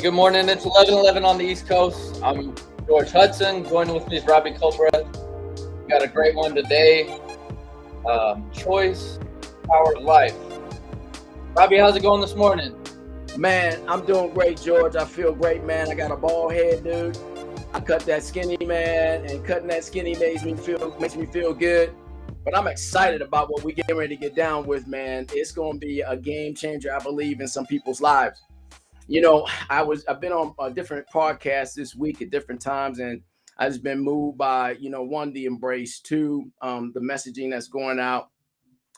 Good morning. It's 11:11 on the East Coast. I'm George Hudson. Joining with me is Robbie Culbreth. Got a great one today. Choice, power of life. Robbie, how's it going this morning? Man, I'm doing great, George. I feel great, man. I got a bald head, dude. I cut that skinny, man, and cutting that skinny makes me feel good. But I'm excited about what we getting ready to get down with, man. It's going to be a game changer, I believe, in some people's lives. You know, I've been on different podcasts this week at different times, and I just been moved by, one, the embrace, two, the messaging that's going out,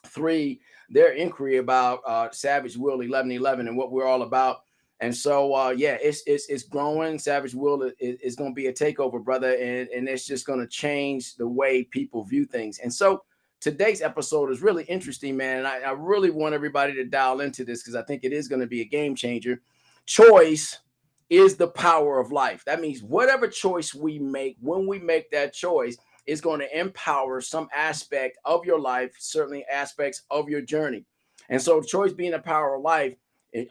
three, their inquiry about Savage Will 1111 and what we're all about. And so, yeah, it's growing. Savage Will is going to be a takeover, brother, and it's just going to change the way people view things. And so today's episode is really interesting, man. And I really want everybody to dial into this because I think it is going to be a game changer. Choice is the power of life. That means whatever choice we make, when we make that choice, is going to empower some aspect of your life, certainly aspects of your journey. And so choice being the power of life,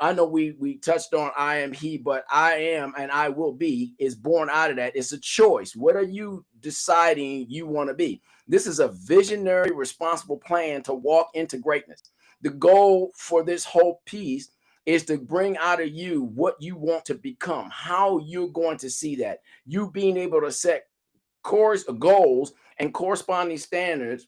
I know we touched on I am he, but I am and I will be is born out of that. It's a choice. What are you deciding you want to be? This is a visionary, responsible plan to walk into greatness. The goal for this whole piece is to bring out of you what you want to become, how you're going to see that. You being able to set course goals and corresponding standards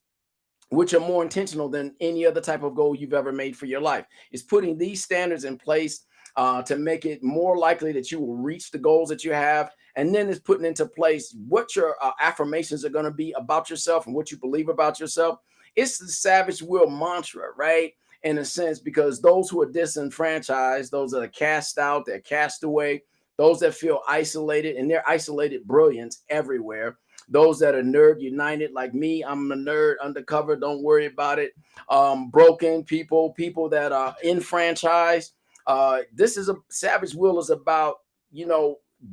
which are more intentional than any other type of goal you've ever made for your life. It's putting these standards in place to make it more likely that you will reach the goals that you have. And then it's putting into place what your affirmations are going to be about yourself and what you believe about yourself. It's the Savage Will mantra, right? In a sense, because those who are disenfranchised, those that are cast out, they're cast away, those that feel isolated, and they're isolated brilliance everywhere. Those that are nerd united like me, I'm a nerd undercover, don't worry about it. Broken people that are enfranchised. This is a Savage Will is about,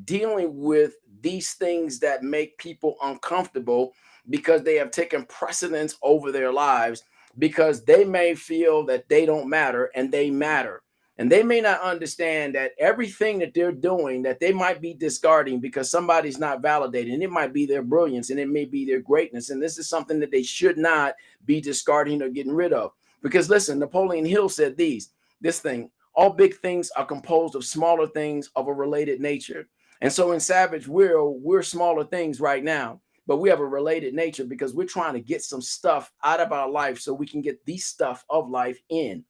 dealing with these things that make people uncomfortable because they have taken precedence over their lives because they may feel that they don't matter and they matter. And they may not understand that everything that they're doing that they might be discarding because somebody's not validating, it might be their brilliance and it may be their greatness. And this is something that they should not be discarding or getting rid of. Because listen, Napoleon Hill said this thing, all big things are composed of smaller things of a related nature. And so in Savage Will, we're smaller things right now, but we have a related nature because we're trying to get some stuff out of our life so we can get the stuff of life in.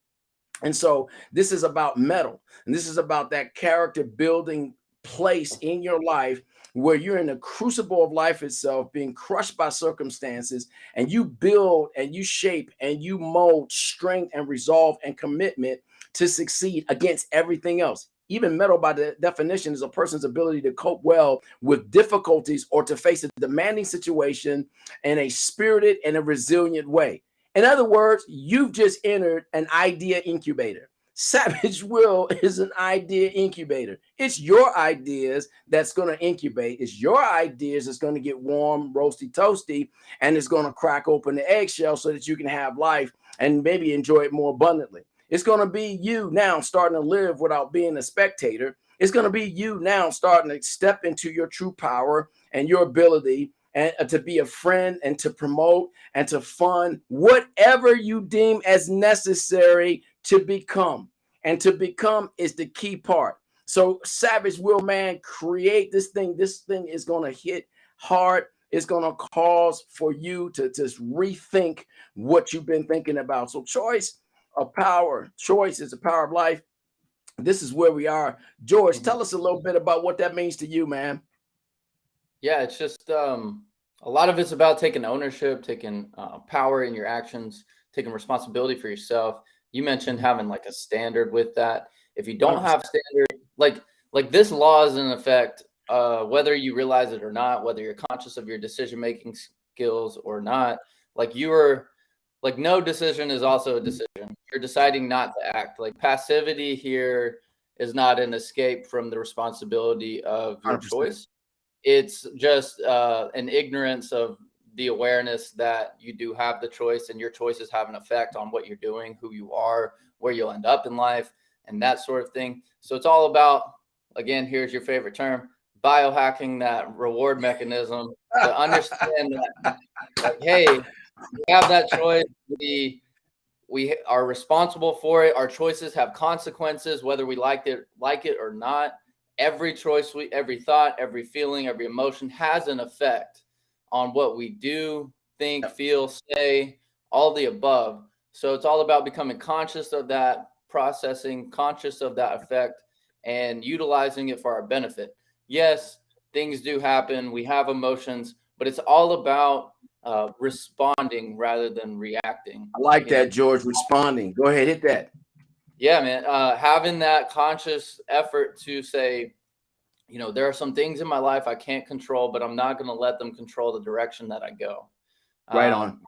And so this is about metal, and this is about that character building place in your life where you're in the crucible of life itself, being crushed by circumstances, and you build and you shape and you mold strength and resolve and commitment to succeed against everything else. Even metal, by the definition, is a person's ability to cope well with difficulties or to face a demanding situation in a spirited and a resilient way. In other words, you've just entered an idea incubator. Savage Will is an idea incubator. It's your ideas that's going to incubate. It's your ideas that's going to get warm, roasty, toasty, and it's going to crack open the eggshell so that you can have life and maybe enjoy it more abundantly. It's going to be you now starting to live without being a spectator. It's going to be you now starting to step into your true power and your ability and to be a friend and to promote and to fund whatever you deem as necessary to become. And to become is the key part. So Savage Will, man, create this thing. This thing is going to hit hard. It's going to cause for you to just rethink what you've been thinking about. So choice of power. Choice is the power of life. This is where we are. George, tell us a little bit about what that means to you, man. Yeah, it's just a lot of it's about taking ownership, taking power in your actions, taking responsibility for yourself. You mentioned having like a standard with that. If you don't have standard, like this law is in effect, whether you realize it or not, whether you're conscious of your decision making skills or not, like you are. Like no decision is also a decision. You're deciding not to act. Like passivity here is not an escape from the responsibility of your 100%. choice. It's just an ignorance of the awareness that you do have the choice and your choices have an effect on what you're doing, who you are, where you'll end up in life, and that sort of thing. So it's all about again, here's your favorite term, biohacking that reward mechanism to understand that, like, hey, we have that choice. We are responsible for it. Our choices have consequences, whether we like it or not. Every choice, every thought, every feeling, every emotion has an effect on what we do, think, feel, say, all the above. So it's all about becoming conscious of that processing, conscious of that effect, and utilizing it for our benefit. Yes, things do happen. We have emotions, but it's all about responding rather than reacting. I like that, George. Responding. Go ahead, hit that. Yeah, man. Having that conscious effort to say, there are some things in my life I can't control, but I'm not going to let them control the direction that I go. Right on.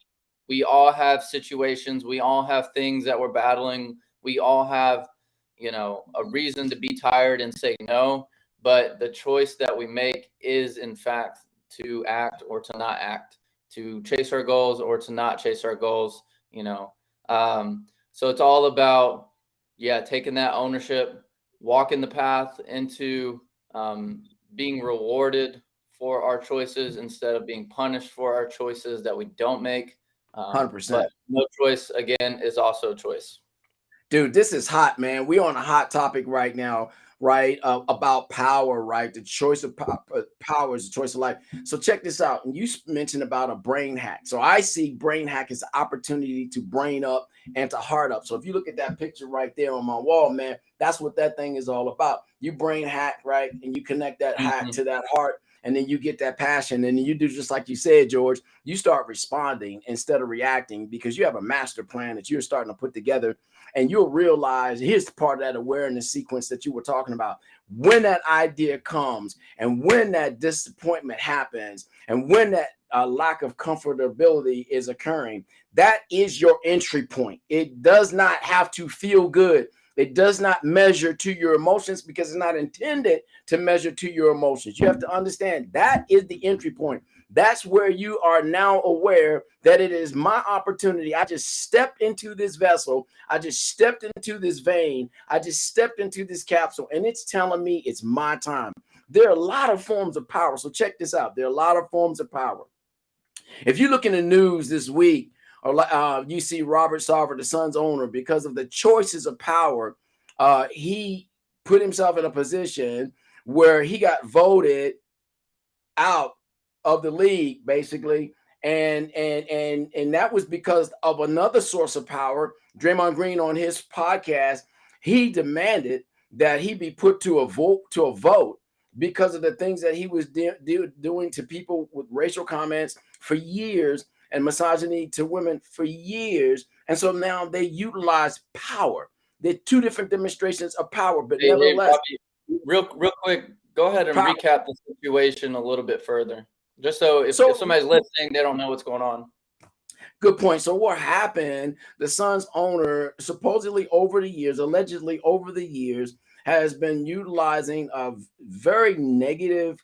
We all have situations. We all have things that we're battling. We all have, a reason to be tired and say no. But the choice that we make is, in fact, to act or to not act, to chase our goals or to not chase our goals. So it's all about, taking that ownership, walking the path into being rewarded for our choices instead of being punished for our choices that we don't make. 100%. But no choice, again, is also a choice. Dude, this is hot, man. We're on a hot topic right now, right? About power, right? The choice of power is the choice of life. So check this out. And you mentioned about a brain hack. So I see brain hack as an opportunity to brain up and to heart up. So if you look at that picture right there on my wall, man, that's what that thing is all about. You brain hack, right? And you connect that hack to that heart. And then you get that passion, and you do just like you said, George. You start responding instead of reacting because you have a master plan that you're starting to put together, and you'll realize here's part of that awareness sequence that you were talking about. When that idea comes, and when that disappointment happens, and when that lack of comfortability is occurring, that is your entry point. It does not have to feel good. It does not measure to your emotions because it's not intended to measure to your emotions. You have to understand that is the entry point. That's where you are now aware that it is my opportunity. I just stepped into this vessel. I just stepped into this vein. I just stepped into this capsule, and it's telling me it's my time. There are a lot of forms of power. So check this out. There are a lot of forms of power. If you look in the news this week, or you see Robert Sarver, the Suns owner, because of the choices of power, he put himself in a position where he got voted out of the league, basically, and that was because of another source of power. Draymond Green, on his podcast, he demanded that he be put to a vote because of the things that he was doing to people with racial comments for years and misogyny to women for years. And so now they utilize power. They're two different demonstrations of power, but nevertheless. Bobby, real quick, go ahead and recap the situation a little bit further. Just so if somebody's listening, they don't know what's going on. Good point. So what happened, the Suns owner supposedly allegedly over the years, has been utilizing a very negative,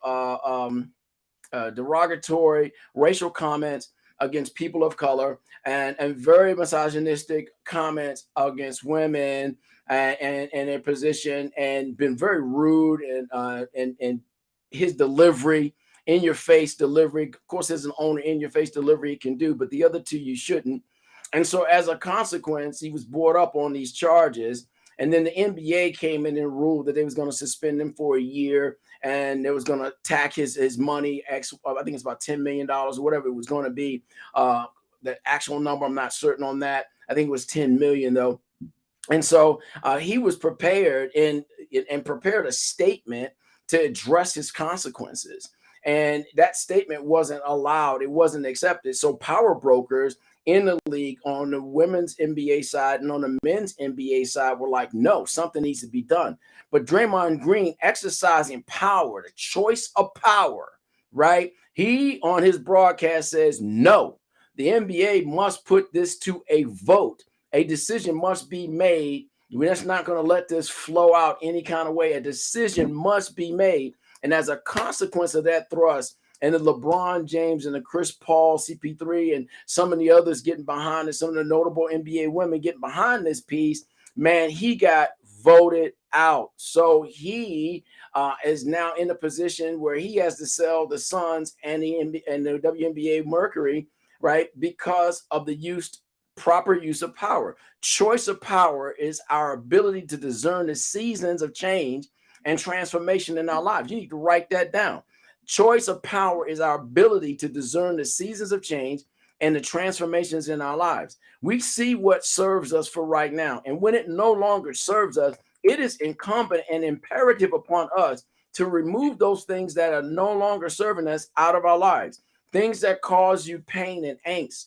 derogatory racial comments against people of color and very misogynistic comments against women and their position, and been very rude and his delivery, in your face delivery. Of course, as an owner, in your face delivery he can do, but the other two you shouldn't. And so as a consequence, he was brought up on these charges. And then the NBA came in and ruled that they was going to suspend him for a year, and they was going to tack his money. I think it's about $10 million or whatever it was going to be. The actual number, I'm not certain on that. I think it was 10 million though. And so he was prepared and prepared a statement to address his consequences. And that statement wasn't allowed. It wasn't accepted. So power brokers in the league on the women's NBA side and on the men's NBA side were like, no, something needs to be done. But Draymond Green, exercising power, the choice of power, right? He on his broadcast says, no, the NBA must put this to a vote. A decision must be made. We're just not going to let this flow out any kind of way. A decision must be made. And as a consequence of that thrust, and the LeBron James and the Chris Paul, CP3, and some of the others getting behind it, some of the notable NBA women getting behind this piece, man, he got voted out. So he is now in a position where he has to sell the Suns and the WNBA Mercury, right? Because of the proper use of power. Choice of power is our ability to discern the seasons of change and transformation in our lives. You need to write that down. Choice of power is our ability to discern the seasons of change and the transformations in our lives. We see what serves us for right now. And when it no longer serves us, it is incumbent and imperative upon us to remove those things that are no longer serving us out of our lives. Things that cause you pain and angst,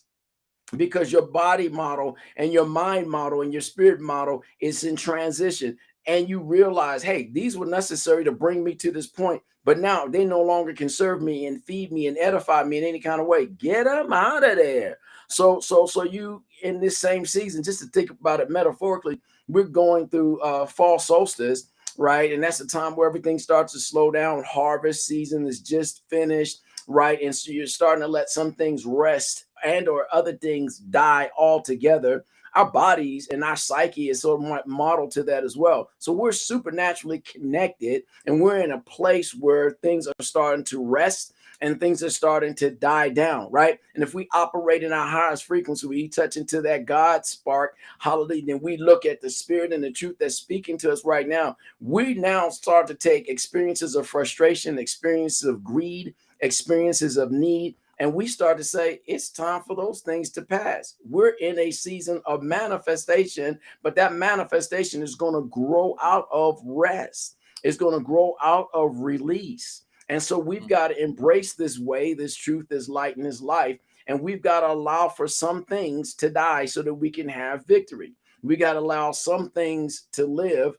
because your body model and your mind model and your spirit model is in transition. And you realize, hey, these were necessary to bring me to this point, but now they no longer can serve me and feed me and edify me in any kind of way. Get them out of there. So you, in this same season, just to think about it metaphorically, we're going through fall solstice, right? And that's the time where everything starts to slow down. Harvest season is just finished, right? And so you're starting to let some things rest and or other things die altogether. Our bodies and our psyche is sort of modeled to that as well. So we're supernaturally connected, and we're in a place where things are starting to rest and things are starting to die down, right? And if we operate in our highest frequency, we touch into that God spark, hallelujah, then we look at the spirit and the truth that's speaking to us right now. We now start to take experiences of frustration, experiences of greed, experiences of need, and we start to say, it's time for those things to pass. We're in a season of manifestation, but that manifestation is going to grow out of rest. It's going to grow out of release. And so we've got to embrace this way, this truth, this light, and this life. And we've got to allow for some things to die so that we can have victory. We got to allow some things to live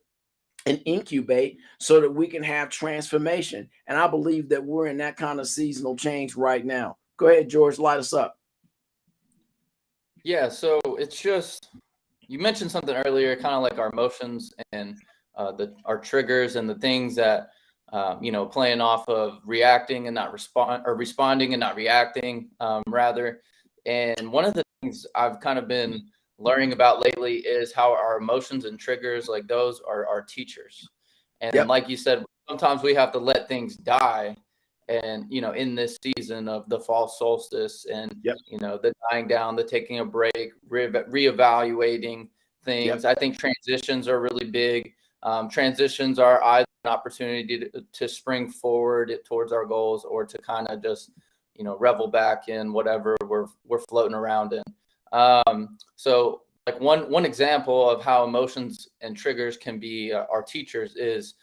and incubate so that we can have transformation. And I believe that we're in that kind of seasonal change right now. Go ahead, George, light us up. Yeah, so it's just, you mentioned something earlier, kind of like our emotions and our triggers and the things that, playing off of reacting and not responding and not reacting, rather. And one of the things I've kind of been learning about lately is how our emotions and triggers, like those, are our teachers. And like you said, sometimes we have to let things die. And, in this season of the fall solstice and, the dying down, the taking a break, reevaluating things. I think transitions are really big. Transitions are either an opportunity to spring forward towards our goals or to kind of just, revel back in whatever we're floating around in. So like one example of how emotions and triggers can be our teachers is,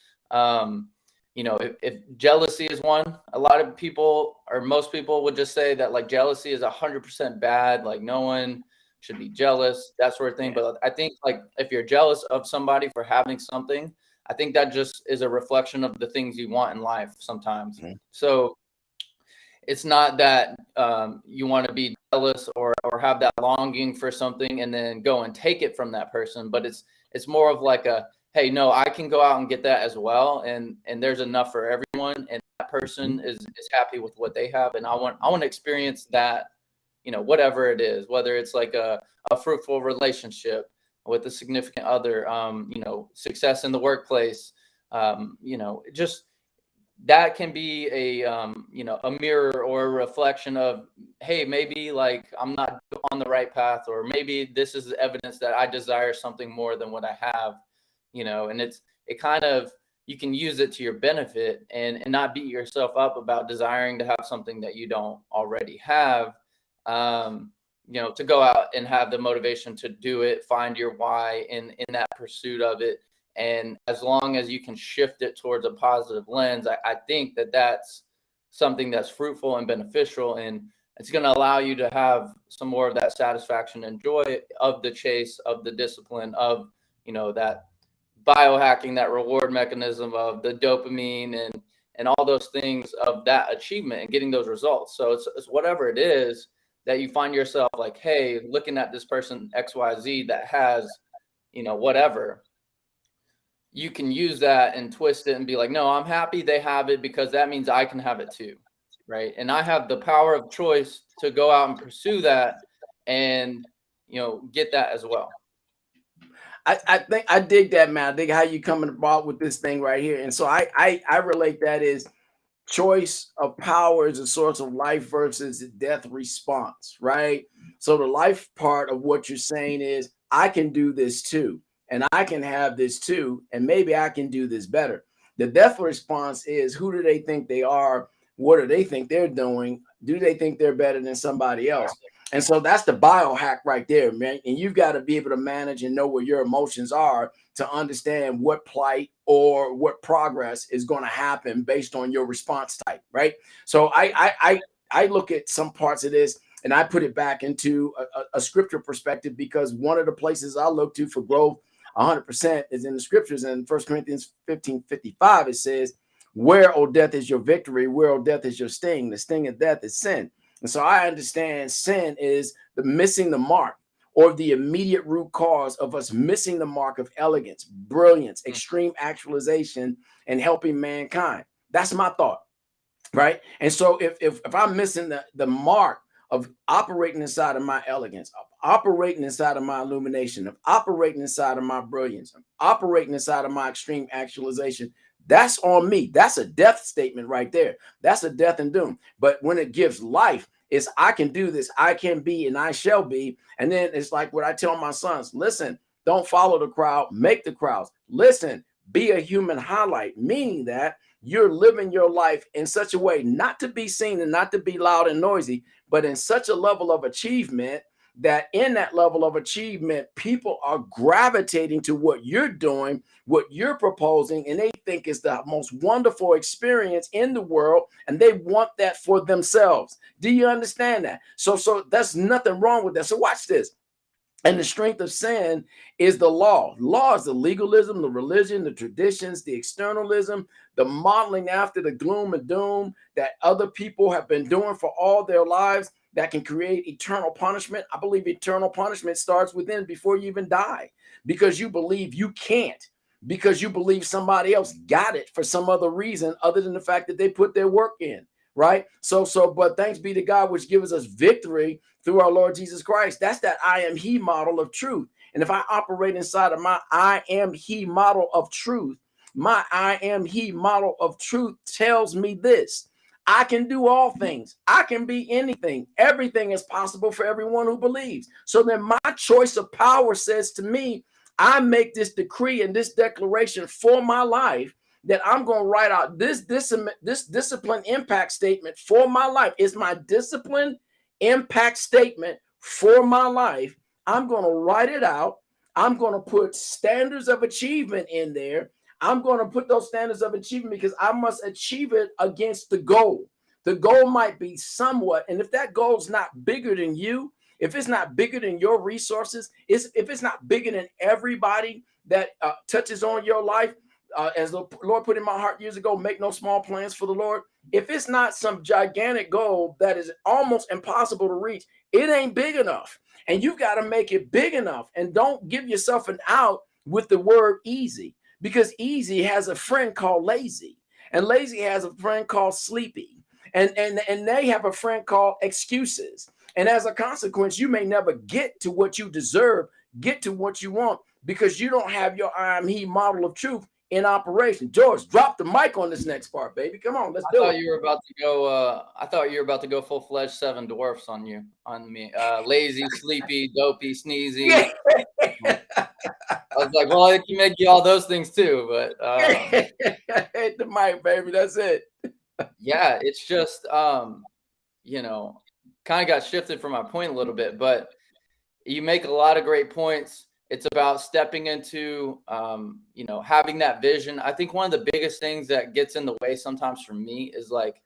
if jealousy is one, a lot of people or most people would just say that like jealousy is 100% bad. Like no one should be jealous, that sort of thing. But I think like if you're jealous of somebody for having something, I think that just is a reflection of the things you want in life sometimes. So it's not that you want to be jealous or have that longing for something and then go and take it from that person. But it's more of like a, hey, no, I can go out and get that as well. And there's enough for everyone. And that person is happy with what they have. And I want to experience that, whatever it is, whether it's like a fruitful relationship with a significant other, success in the workplace, just that can be a mirror or a reflection of, hey, maybe like I'm not on the right path, or maybe this is evidence that I desire something more than what I have, and it kind of, you can use it to your benefit and not beat yourself up about desiring to have something that you don't already have, to go out and have the motivation to do it, find your why in that pursuit of it. And as long as you can shift it towards a positive lens, I think that that's something that's fruitful and beneficial. And it's going to allow you to have some more of that satisfaction and joy of the chase, of the discipline, of, that biohacking, that reward mechanism of the dopamine and all those things of that achievement and getting those results. So it's whatever it is that you find yourself like, hey, looking at this person XYZ that has, whatever, you can use that and twist it and be like, no, I'm happy they have it because that means I can have it too. Right. And I have the power of choice to go out and pursue that and, get that as well. I think I dig that, man. I dig how you coming about with this thing right here. And so I relate that is choice of power is a source of life versus the death response, right? So the life part of what you're saying is I can do this too, and I can have this too, and maybe I can do this better. The death response is who do they think they are? What do they think they're doing? Do they think they're better than somebody else? And so that's the biohack right there, man. And you've got to be able to manage and know where your emotions are to understand what plight or what progress is going to happen based on your response type, right? So I look at some parts of this and I put it back into a scripture perspective because one of the places I look to for growth 100% is in the scriptures. In 1 Corinthians 15:55, it says, where, O death, is your victory? Where, O death, is your sting? The sting of death is sin. And so I understand sin is the missing the mark or the immediate root cause of us missing the mark of elegance, brilliance, extreme actualization, and helping mankind. That's my thought, right? And so if I'm missing the mark of operating inside of my elegance, of operating inside of my illumination, of operating inside of my brilliance, of operating inside of my extreme actualization, that's on me. That's a death statement right there. That's a death and doom. But when it gives life, it's I can do this, I can be, and I shall be. And then it's like what I tell my sons: listen, don't follow the crowd, make the crowds. Listen, be a human highlight, meaning that you're living your life in such a way not to be seen and not to be loud and noisy, but in such a level of achievement that in that level of achievement, people are gravitating to what you're doing, what you're proposing, and they think is the most wonderful experience in the world, and they want that for themselves. Do you understand that? So that's nothing wrong with that. So watch this. And the strength of sin is the law. Law is the legalism, the religion, the traditions, the externalism, the modeling after the gloom and doom that other people have been doing for all their lives that can create eternal punishment. I believe eternal punishment starts within before you even die because you believe you can't, because you believe somebody else got it for some other reason other than the fact that they put their work in. Right. But thanks be to God, which gives us victory through our Lord Jesus Christ. That's that I am he model of truth. And if I operate inside of my I am he model of truth, my I am he model of truth tells me this: I can do all things. I can be anything. Everything is possible for everyone who believes. So then my choice of power says to me, I make this decree and this declaration for my life that I'm going to write out this discipline impact statement for my life. It's my discipline impact statement for my life. I'm going to write it out. I'm going to put standards of achievement in there. I'm going to put those standards of achievement because I must achieve it against the goal. The goal might be somewhat, and if that goal is not bigger than you, if it's not bigger than your resources, if it's not bigger than everybody that touches on your life, as the Lord put in my heart years ago, make no small plans for the Lord. If it's not some gigantic goal that is almost impossible to reach, it ain't big enough. And you've got to make it big enough. And don't give yourself an out with the word easy, because easy has a friend called lazy, and lazy has a friend called sleepy, and they have a friend called excuses. And as a consequence, you may never get to what you deserve, get to what you want, because you don't have your I am he model of truth in operation. George, drop the mic on this next part, baby. Come on, let's do it. I thought you were about to go full-fledged Seven Dwarfs on me. Lazy, sleepy, dopey, sneezy. Yeah. I was like, well, I can make you all those things too, but hit the mic, baby. That's it. yeah, it's just kind of got shifted from my point a little bit, but you make a lot of great points. It's about stepping into, having that vision. I think one of the biggest things that gets in the way sometimes for me is like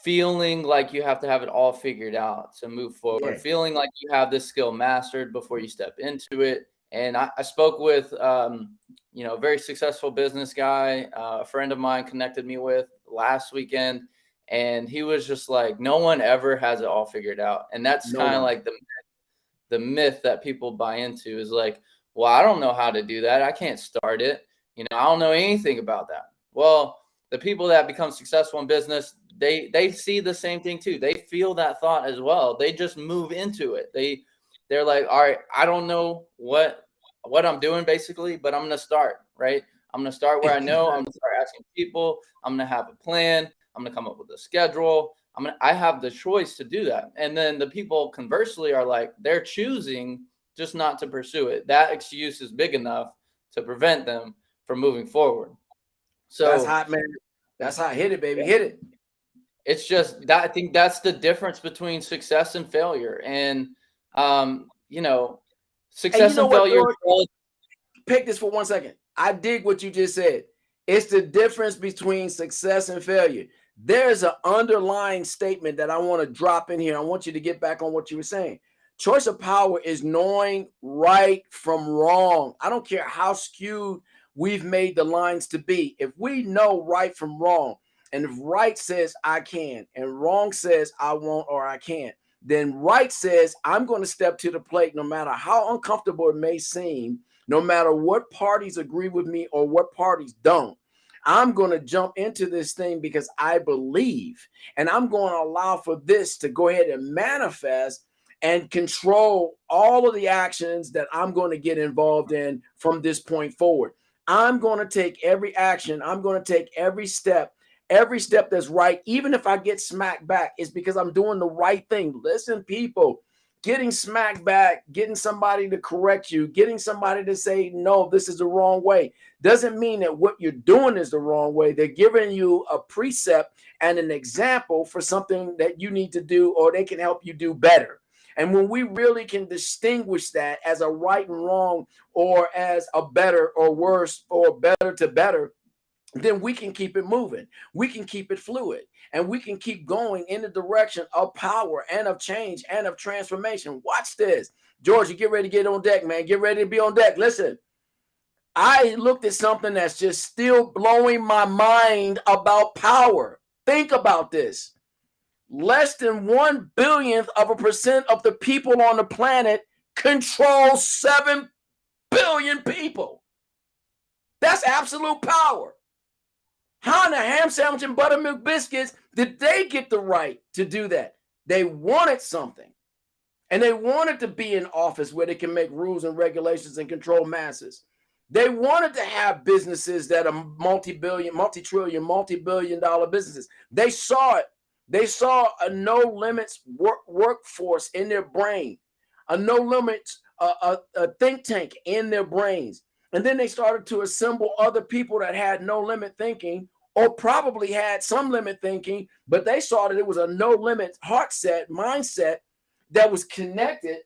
feeling like you have to have it all figured out to move forward, feeling like you have this skill mastered before you step into it. And I spoke with, a very successful business guy, a friend of mine connected me with last weekend. And he was just like, no one ever has it all figured out. And that's kind of like the myth that people buy into is like, well, I don't know how to do that. I can't start it. I don't know anything about that. Well, the people that become successful in business, they see the same thing too. They feel that thought as well. They just move into it. They're like, all right, I don't know what what I'm doing basically, but I'm going to start, right? I'm going to start where I know. I'm going to start asking people. I'm going to have a plan. I'm going to come up with a schedule. I have the choice to do that. And then the people conversely are like, they're choosing just not to pursue it. That excuse is big enough to prevent them from moving forward. So that's hot, man. That's hot. Hit it, baby. Yeah. Hit it. It's just that I think that's the difference between success and failure. And, success and failure. Pick this for 1 second. I dig what you just said. It's the difference between success and failure. There's an underlying statement that I want to drop in here. I want you to get back on what you were saying. Choice of power is knowing right from wrong. I don't care how skewed we've made the lines to be. If we know right from wrong, and if right says I can, and wrong says I won't or I can't, then right says I'm going to step to the plate no matter how uncomfortable it may seem, no matter what parties agree with me or what parties don't. I'm going to jump into this thing because I believe, and I'm going to allow for this to go ahead and manifest and control all of the actions that I'm going to get involved in from this point forward. I'm going to take every action. I'm going to take every step that's right. Even if I get smacked back, it's because I'm doing the right thing. Listen, people, getting smacked back, getting somebody to correct you, getting somebody to say, no, this is the wrong way, doesn't mean that what you're doing is the wrong way. They're giving you a precept and an example for something that you need to do, or they can help you do better. And when we really can distinguish that as a right and wrong, or as a better or worse, or better to better, then we can keep it moving. We can keep it fluid, and we can keep going in the direction of power and of change and of transformation. Watch this. George, you get ready to get on deck, man. Get ready to be on deck. Listen, I looked at something that's just still blowing my mind about power. Think about this. Less than 1/1000% of the people on the planet control 7 billion people. That's absolute power. How in a ham sandwich and buttermilk biscuits did they get the right to do that? They wanted something. And they wanted to be in office where they can make rules and regulations and control masses. They wanted to have businesses that are multi-billion, multi-trillion, multi-billion dollar businesses. They saw it. They saw a no limits workforce in their brain, a no limits a think tank in their brains. And then they started to assemble other people that had no limit thinking, or probably had some limit thinking, but they saw that it was a no limit heart set, mindset that was connected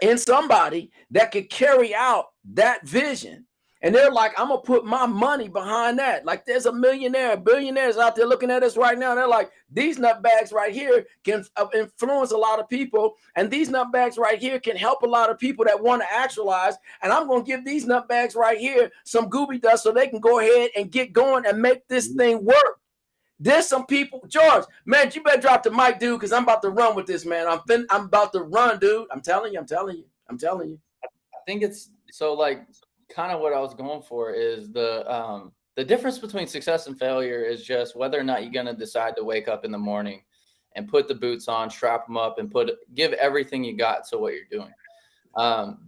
in somebody that could carry out that vision. And they're like, I'm going to put my money behind that. Like, there's a billionaires out there looking at us right now. They're like, these nutbags right here can influence a lot of people. And these nutbags right here can help a lot of people that want to actualize. And I'm going to give these nutbags right here some gooby dust so they can go ahead and get going and make this thing work. There's some people, George, man, you better drop the mic, dude, because I'm about to run with this, man. I'm about to run, dude. I'm telling you. I think it's so, like, kind of what I was going for is the difference between success and failure is just whether or not you're going to decide to wake up in the morning and put the boots on, strap them up, and give everything you got to what you're doing.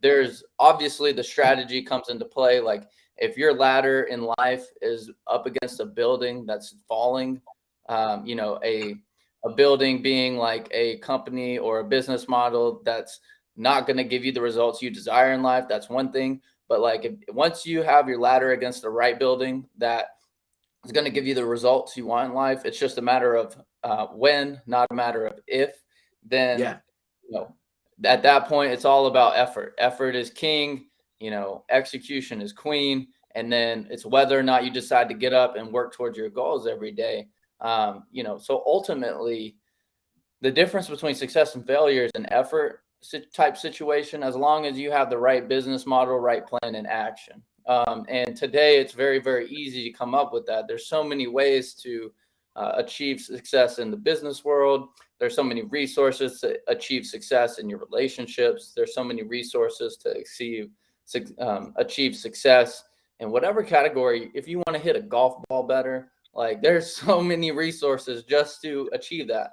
There's obviously the strategy comes into play. Like, if your ladder in life is up against a building that's falling, a building being like a company or a business model that's not going to give you the results you desire in life, that's one thing. But like, once you have your ladder against the right building that is going to give you the results you want in life, it's just a matter of when, not a matter of if. Then, at that point, it's all about effort. Effort is king. Execution is queen. And then it's whether or not you decide to get up and work towards your goals every day. So ultimately, the difference between success and failure is an effort type situation, as long as you have the right business model, right plan, and action. And today it's very, very easy to come up with that. There's so many ways to achieve success in the business world. There's so many resources to achieve success in your relationships. There's so many resources to achieve success in whatever category. If you want to hit a golf ball better, like, there's so many resources just to achieve that.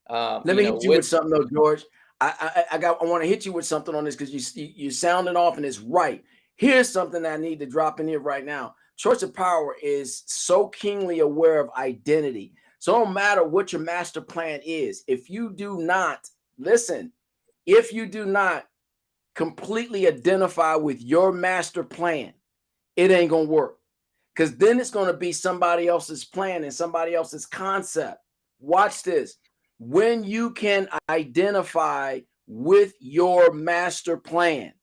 Let me hit you with something though, George. I want to hit you with something on this because you're sounding off and it's right. Here's something I need to drop in here right now. Choice of Power is so keenly aware of identity. So no matter what your master plan is, if you do not completely identify with your master plan, it ain't gonna work. Because then it's gonna be somebody else's plan and somebody else's concept. Watch this. When you can identify with your master plan,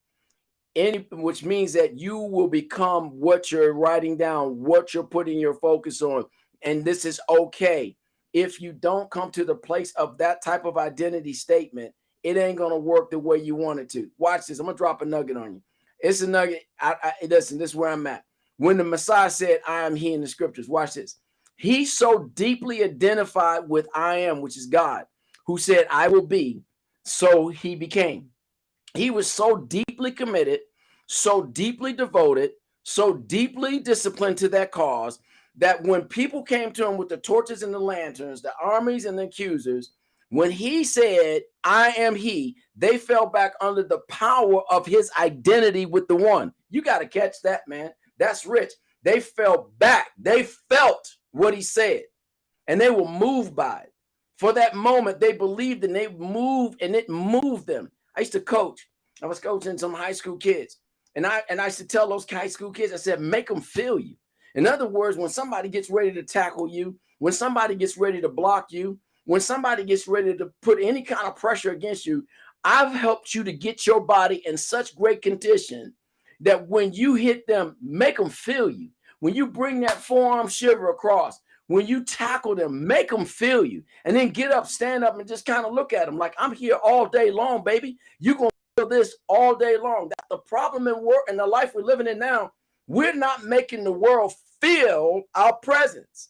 which means that you will become what you're writing down, what you're putting your focus on. And this is okay. If you don't come to the place of that type of identity statement, it ain't going to work the way you want it to. Watch this. I'm going to drop a nugget on you. It's a nugget. Listen, this is where I'm at. When the Messiah said, I am he in the scriptures, watch this. He so deeply identified with I am, which is God, who said, I will be, so he became. He was so deeply committed, so deeply devoted, so deeply disciplined to that cause that when people came to him with the torches and the lanterns, the armies and the accusers, when he said, I am he, they fell back under the power of his identity with the one. You got to catch that, man. That's rich. They fell back. They felt what he said, and they were moved by it. For that moment, they believed and they moved, and it moved them. I used to coach. I was coaching some high school kids. And I used to tell those high school kids, I said, make them feel you. In other words, when somebody gets ready to tackle you, when somebody gets ready to block you, when somebody gets ready to put any kind of pressure against you, I've helped you to get your body in such great condition that when you hit them, make them feel you. When you bring that forearm shiver across, when you tackle them, make them feel you. And then get up, stand up, and just kind of look at them like, I'm here all day long, baby. You're going to feel this all day long. That's the problem in work and the life we're living in now. We're not making the world feel our presence.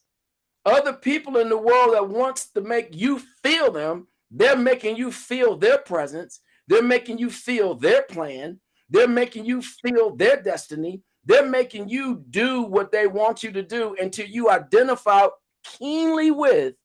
Other people in the world that wants to make you feel them, they're making you feel their presence. They're making you feel their plan. They're making you feel their destiny. They're making you do what they want you to do until you identify keenly with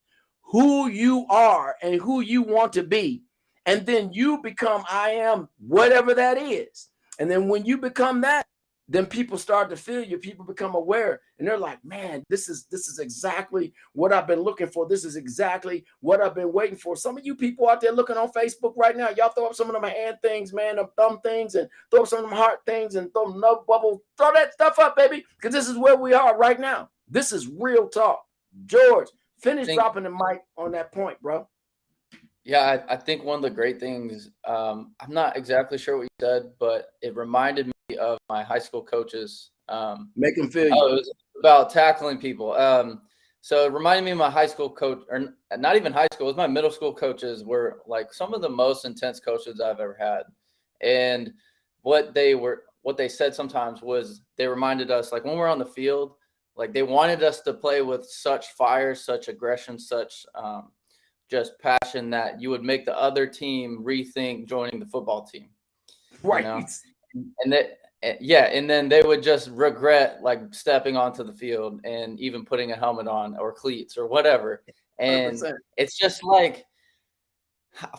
who you are and who you want to be. And then you become I am, whatever that is. And then when you become that, then people start to feel you. People become aware, and they're like, man, this is exactly what I've been looking for. This is exactly what I've been waiting for. Some of you people out there looking on Facebook right now, y'all throw up some of them hand things, man, them thumb things, and throw up some of them heart things, and throw no bubble. Throw that stuff up, baby, because this is where we are right now. This is real talk. George, finish dropping the mic on that point, bro. Yeah, I think one of the great things, I'm not exactly sure what you said, but it reminded me of my high school coaches. Make them feel you. Oh, it was about tackling people. So it reminded me of my high school coach, or not even high school, it was my middle school coaches were like some of the most intense coaches I've ever had. And what they said sometimes was they reminded us, like when we're on the field, like they wanted us to play with such fire, such aggression, such just passion that you would make the other team rethink joining the football team. Right. You know? And then they would just regret like stepping onto the field and even putting a helmet on or cleats or whatever. And 100%. It's just like,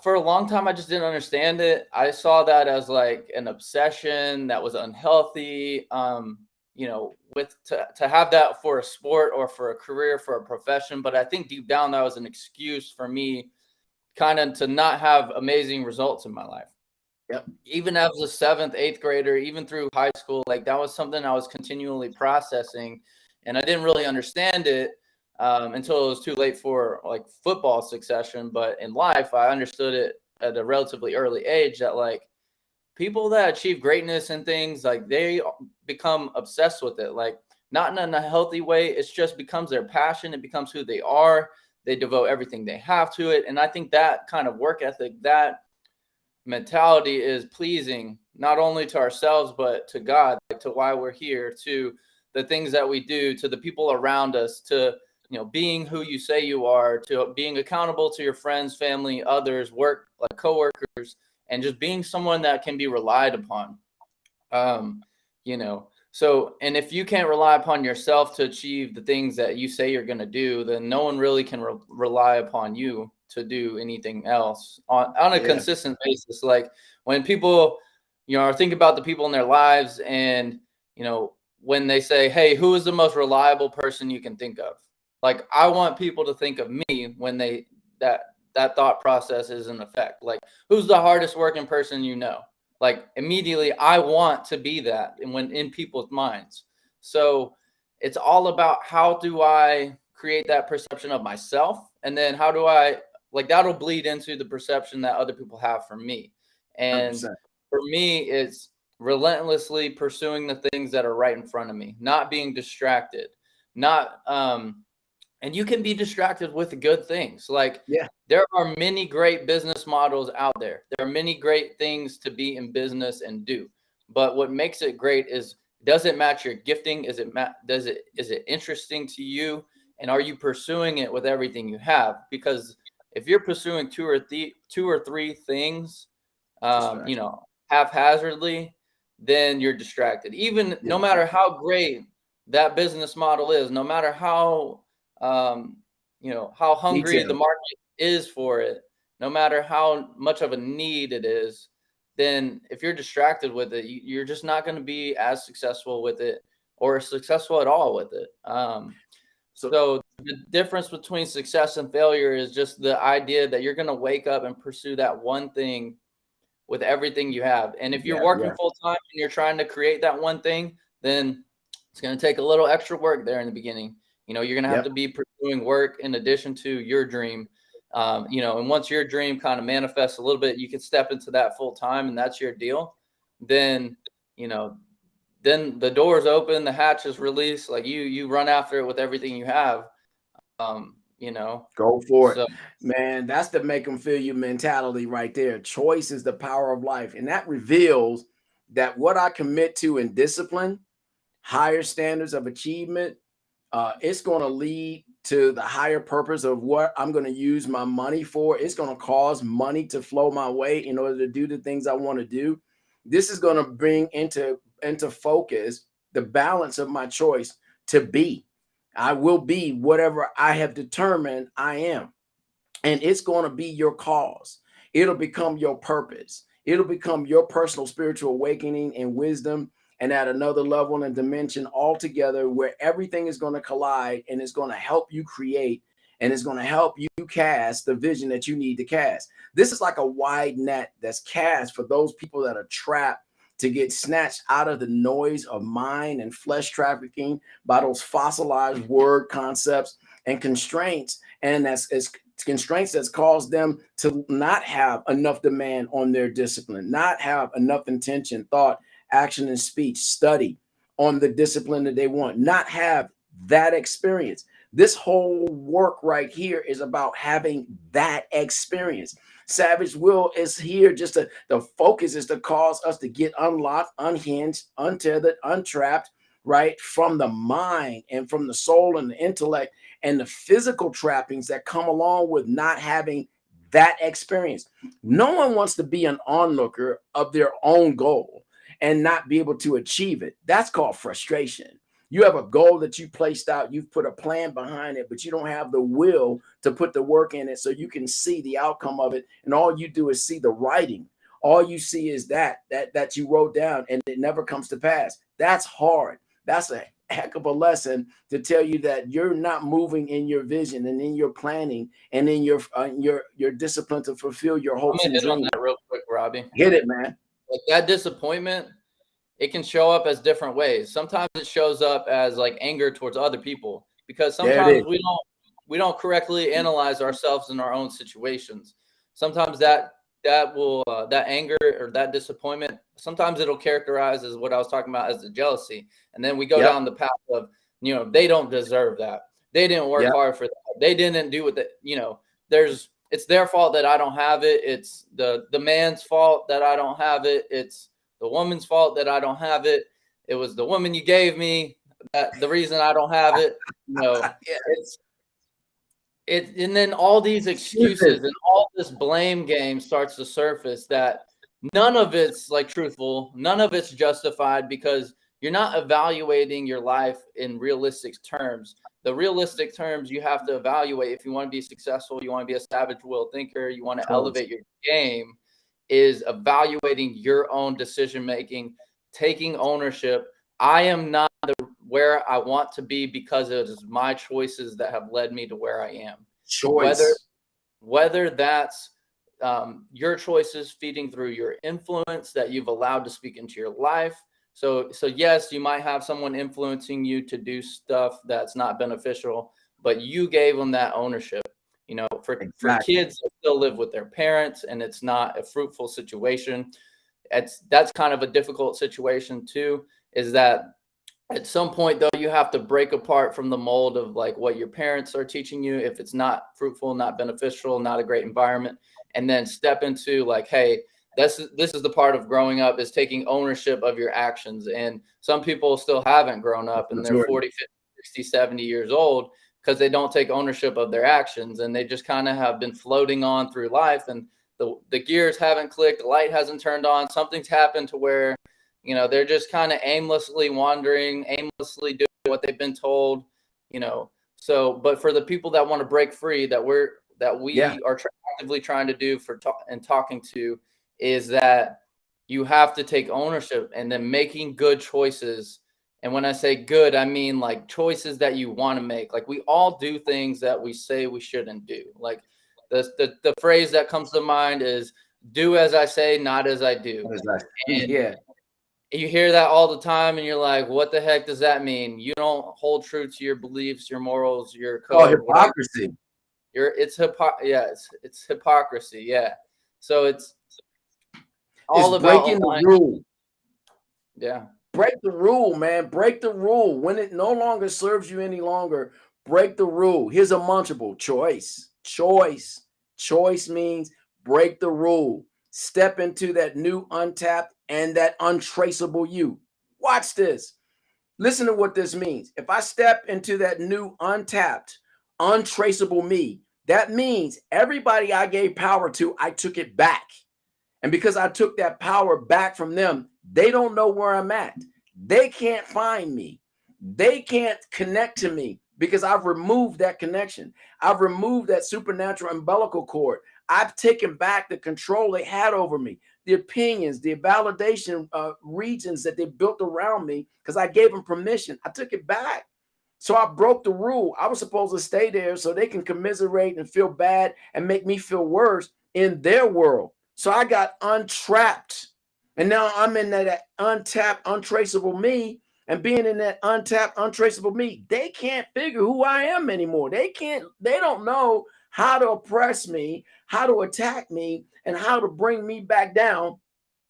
for a long time, I just didn't understand it. I saw that as like an obsession that was unhealthy. To have that for a sport or for a career, for a profession. But I think deep down, that was an excuse for me kind of to not have amazing results in my life. Yep. Even as a 7th, 8th grader, even through high school, like that was something I was continually processing, and I didn't really understand it until it was too late for like football succession. But in life, I understood it at a relatively early age that like people that achieve greatness and things, like they become obsessed with it, like not in a healthy way. It just becomes their passion. It becomes who they are. They devote everything they have to it. And I think that kind of work ethic, that mentality is pleasing not only to ourselves, but to God, like to why we're here, to the things that we do, to the people around us, to, being who you say you are, to being accountable to your friends, family, others, work, like coworkers, and just being someone that can be relied upon. So, and if you can't rely upon yourself to achieve the things that you say you're going to do, then no one really can rely upon you to do anything else on a consistent basis. Like when people or think about the people in their lives, and when they say, hey, who is the most reliable person you can think of? Like, I want people to think of me when that thought process is in effect. Like, who's the hardest working person you know? Like, immediately I want to be that, and when in people's minds. So it's all about, how do I create that perception of myself, and then how do I, like, that'll bleed into the perception that other people have for me. And 100%. for me, it's relentlessly pursuing the things that are right in front of me, not being distracted, not and you can be distracted with good things. Like, Yeah. there are many great business models out there. There are many great things to be in business and do. But what makes it great is, does it match your gifting? Is it interesting to you? And are you pursuing it with everything you have? Because if you're pursuing two or three things, Distraction. haphazardly, then you're distracted. Even Yeah. no matter how great that business model is, no matter um, how hungry the Detail. market is for it, no matter how much of a need it is, then if you're distracted with it, you're just not going to be as successful with it, or successful at all with it. So So the difference between success and failure is just the idea that you're going to wake up and pursue that one thing with everything you have. And if you're yeah, working yeah, full time and you're trying to create that one thing, then it's going to take a little extra work there in the beginning. You're going to have yep. to be pursuing work in addition to your dream. And once your dream kind of manifests a little bit, you can step into that full time, and that's your deal. Then, you know, then the doors open, the hatch is released. Like, you run after it with everything you have. Um, you know, Go for it, so man. That's the make them feel you mentality right there. Choice is the power of life, and that reveals that what I commit to in discipline, higher standards of achievement, it's going to lead to the higher purpose of what I'm going to use my money for. It's going to cause money to flow my way in order to do the things I want to do. This is going to bring into focus the balance of my choice to be. I will be whatever I have determined I am, and it's going to be your cause. It'll become your purpose. It'll become your personal spiritual awakening and wisdom, and at another level and dimension altogether, where everything is going to collide, and it's going to help you create, and it's going to help you cast the vision that you need to cast. This is like a wide net that's cast for those people that are trapped, to get snatched out of the noise of mind and flesh trafficking by those fossilized word concepts and constraints. And that's constraints that's caused them to not have enough demand on their discipline, not have enough intention, thought, action, and speech, study on the discipline that they want, not have that experience. This whole work right here is about having that experience. Savage Will is here just to, the focus is to cause us to get unlocked, unhinged, untethered, untrapped, right, from the mind and from the soul and the intellect and the physical trappings that come along with not having that experience. No one wants to be an onlooker of their own goal and not be able to achieve it. That's called frustration. You have a goal that you placed out, you've put a plan behind it, but you don't have the will to put the work in it so you can see the outcome of it. And all you do is see the writing. All you see is that you wrote down, and it never comes to pass. That's hard. That's a heck of a lesson to tell you that you're not moving in your vision and in your planning and in your discipline to fulfill your I'm hopes gonna and hit on dreams. that real quick, Robbie. Get it, man. Like, that disappointment, it can show up as different ways. Sometimes it shows up as like anger towards other people, because There it is. sometimes we don't correctly analyze ourselves in our own situations. Sometimes that anger or that disappointment, sometimes it'll characterize as what I was talking about as the jealousy, and then we go Yep. down the path of, they don't deserve that. They didn't work Yep. hard for that. They didn't do what it's their fault that I don't have it. It's the man's fault that I don't have it. It's the woman's fault that I don't have it. It was the woman you gave me that the reason I don't have it. Yeah. It's and then all these excuses and all this blame game starts to surface, that none of it's like truthful, none of it's justified, because you're not evaluating your life in realistic terms. The realistic terms you have to evaluate if you want to be successful, you want to be a savage will thinker, you want to Tones. elevate your game, is evaluating your own decision making, taking ownership. I am not where I want to be because it is my choices that have led me to where I am. Choice. Whether that's your choices feeding through your influence that you've allowed to speak into your life. So yes, you might have someone influencing you to do stuff that's not beneficial, but you gave them that ownership. You know, for kids that still live with their parents and it's not a fruitful situation, that's kind of a difficult situation too, is that at some point though, you have to break apart from the mold of like what your parents are teaching you. If it's not fruitful, not beneficial, not a great environment, and then step into like, hey, this is the part of growing up, is taking ownership of your actions. And some people still haven't grown up and they're 40, 50, 60, 70 years old because they don't take ownership of their actions, and they just kind of have been floating on through life, and the gears haven't clicked, the light hasn't turned on, something's happened to where, you know, they're just kind of aimlessly wandering, aimlessly doing what they've been told, you know. So, but for the people that want to break free, that we are actively trying to do and talking to, is that you have to take ownership and then making good choices. And when I say good, I mean like choices that you want to make. Like we all do things that we say we shouldn't do. Like the phrase that comes to mind is "do as I say, not as I do." And you hear that all the time, and you're like, "What the heck does that mean?" You don't hold true to your beliefs, your morals, your code. Hypocrisy. It's hypocrisy. Yeah. So it's all about breaking the rule. Yeah. Break the rule, man. Break the rule. When it no longer serves you any longer, break the rule. Here's a munchable: choice. Choice. Choice means break the rule. Step into that new untapped and that untraceable you. Watch this. Listen to what this means. If I step into that new untapped, untraceable me, that means everybody I gave power to, I took it back. And because I took that power back from them, they don't know where I'm at. They can't find me. They can't connect to me because I've removed that connection. I've removed that supernatural umbilical cord. I've taken back the control they had over me, the opinions, the validation regions that they built around me, because I gave them permission. I took it back. So I broke the rule. I was supposed to stay there so they can commiserate and feel bad and make me feel worse in their world. So I got untrapped. And now I'm in that untapped, untraceable me. And being in that untapped, untraceable me, they can't figure who I am anymore. They don't know how to oppress me, how to attack me, and how to bring me back down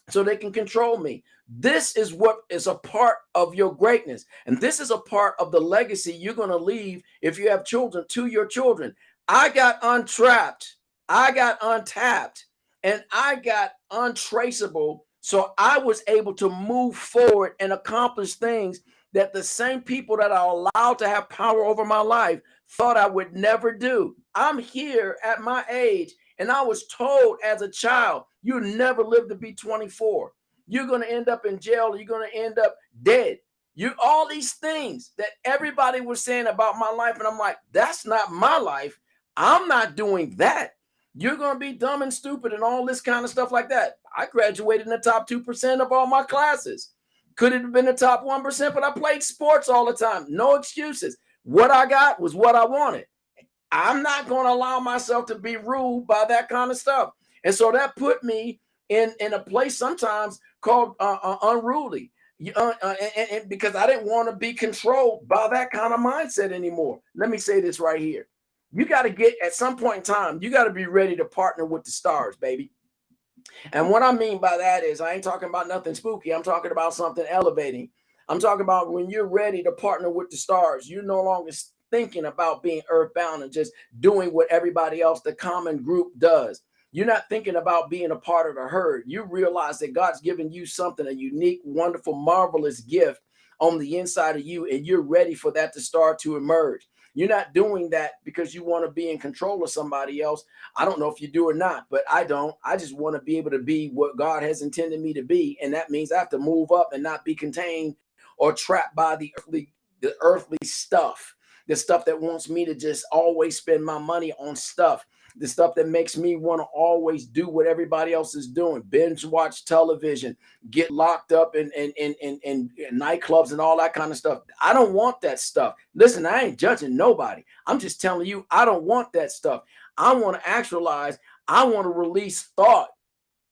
so they can control me. This is what is a part of your greatness. And this is a part of the legacy you're going to leave if you have children, to your children. I got untrapped. I got untapped. And I got untraceable. So I was able to move forward and accomplish things that the same people that are allowed to have power over my life thought I would never do. I'm here at my age, and I was told as a child, you never live to be 24. You're going to end up in jail. You're going to end up dead. All these things that everybody was saying about my life. And I'm like, that's not my life. I'm not doing that. You're going to be dumb and stupid and all this kind of stuff like that. I graduated in the top 2% of all my classes. Could it have been the top 1%, but I played sports all the time. No excuses. What I got was what I wanted. I'm not going to allow myself to be ruled by that kind of stuff. And so that put me in a place sometimes called unruly. And because I didn't want to be controlled by that kind of mindset anymore. Let me say this right here. You got to get, at some point in time, you got to be ready to partner with the stars, baby. And what I mean by that is, I ain't talking about nothing spooky. I'm talking about something elevating. I'm talking about when you're ready to partner with the stars, you're no longer thinking about being earthbound and just doing what everybody else, the common group, does. You're not thinking about being a part of the herd. You realize that God's given you something, a unique, wonderful, marvelous gift on the inside of you, and you're ready for that to start to emerge. You're not doing that because you want to be in control of somebody else. I don't know if you do or not, but I don't. I just want to be able to be what God has intended me to be. And that means I have to move up and not be contained or trapped by the earthly stuff, the stuff that wants me to just always spend my money on stuff. the stuff that makes me want to always do what everybody else is doing, binge watch television, get locked up in nightclubs and all that kind of stuff. I don't want that stuff. Listen, I ain't judging nobody. I'm just telling you, I don't want that stuff. I want to actualize. I want to release thought,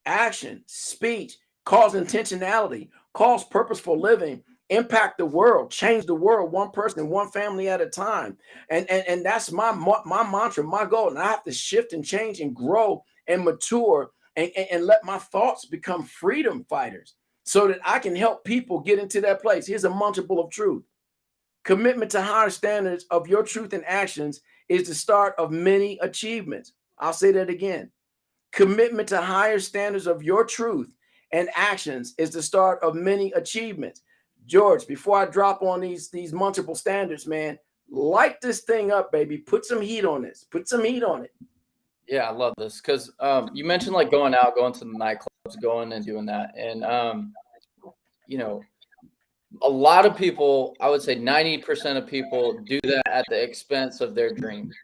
action, speech, cause intentionality, cause purposeful living, impact the world, change the world, one person, one family at a time. And that's my mantra, my goal. And I have to shift and change and grow and mature and let my thoughts become freedom fighters so that I can help people get into that place. Here's a multiple of truth. Commitment to higher standards of your truth and actions is the start of many achievements. I'll say that again. Commitment to higher standards of your truth and actions is the start of many achievements. George, before I drop on these multiple standards, man, light this thing up, baby. Put some heat on this. Put some heat on it. Yeah, I love this because you mentioned like going out, going to the nightclubs, going and doing that. And, you know, a lot of people, I would say 90% of people do that at the expense of their dreams,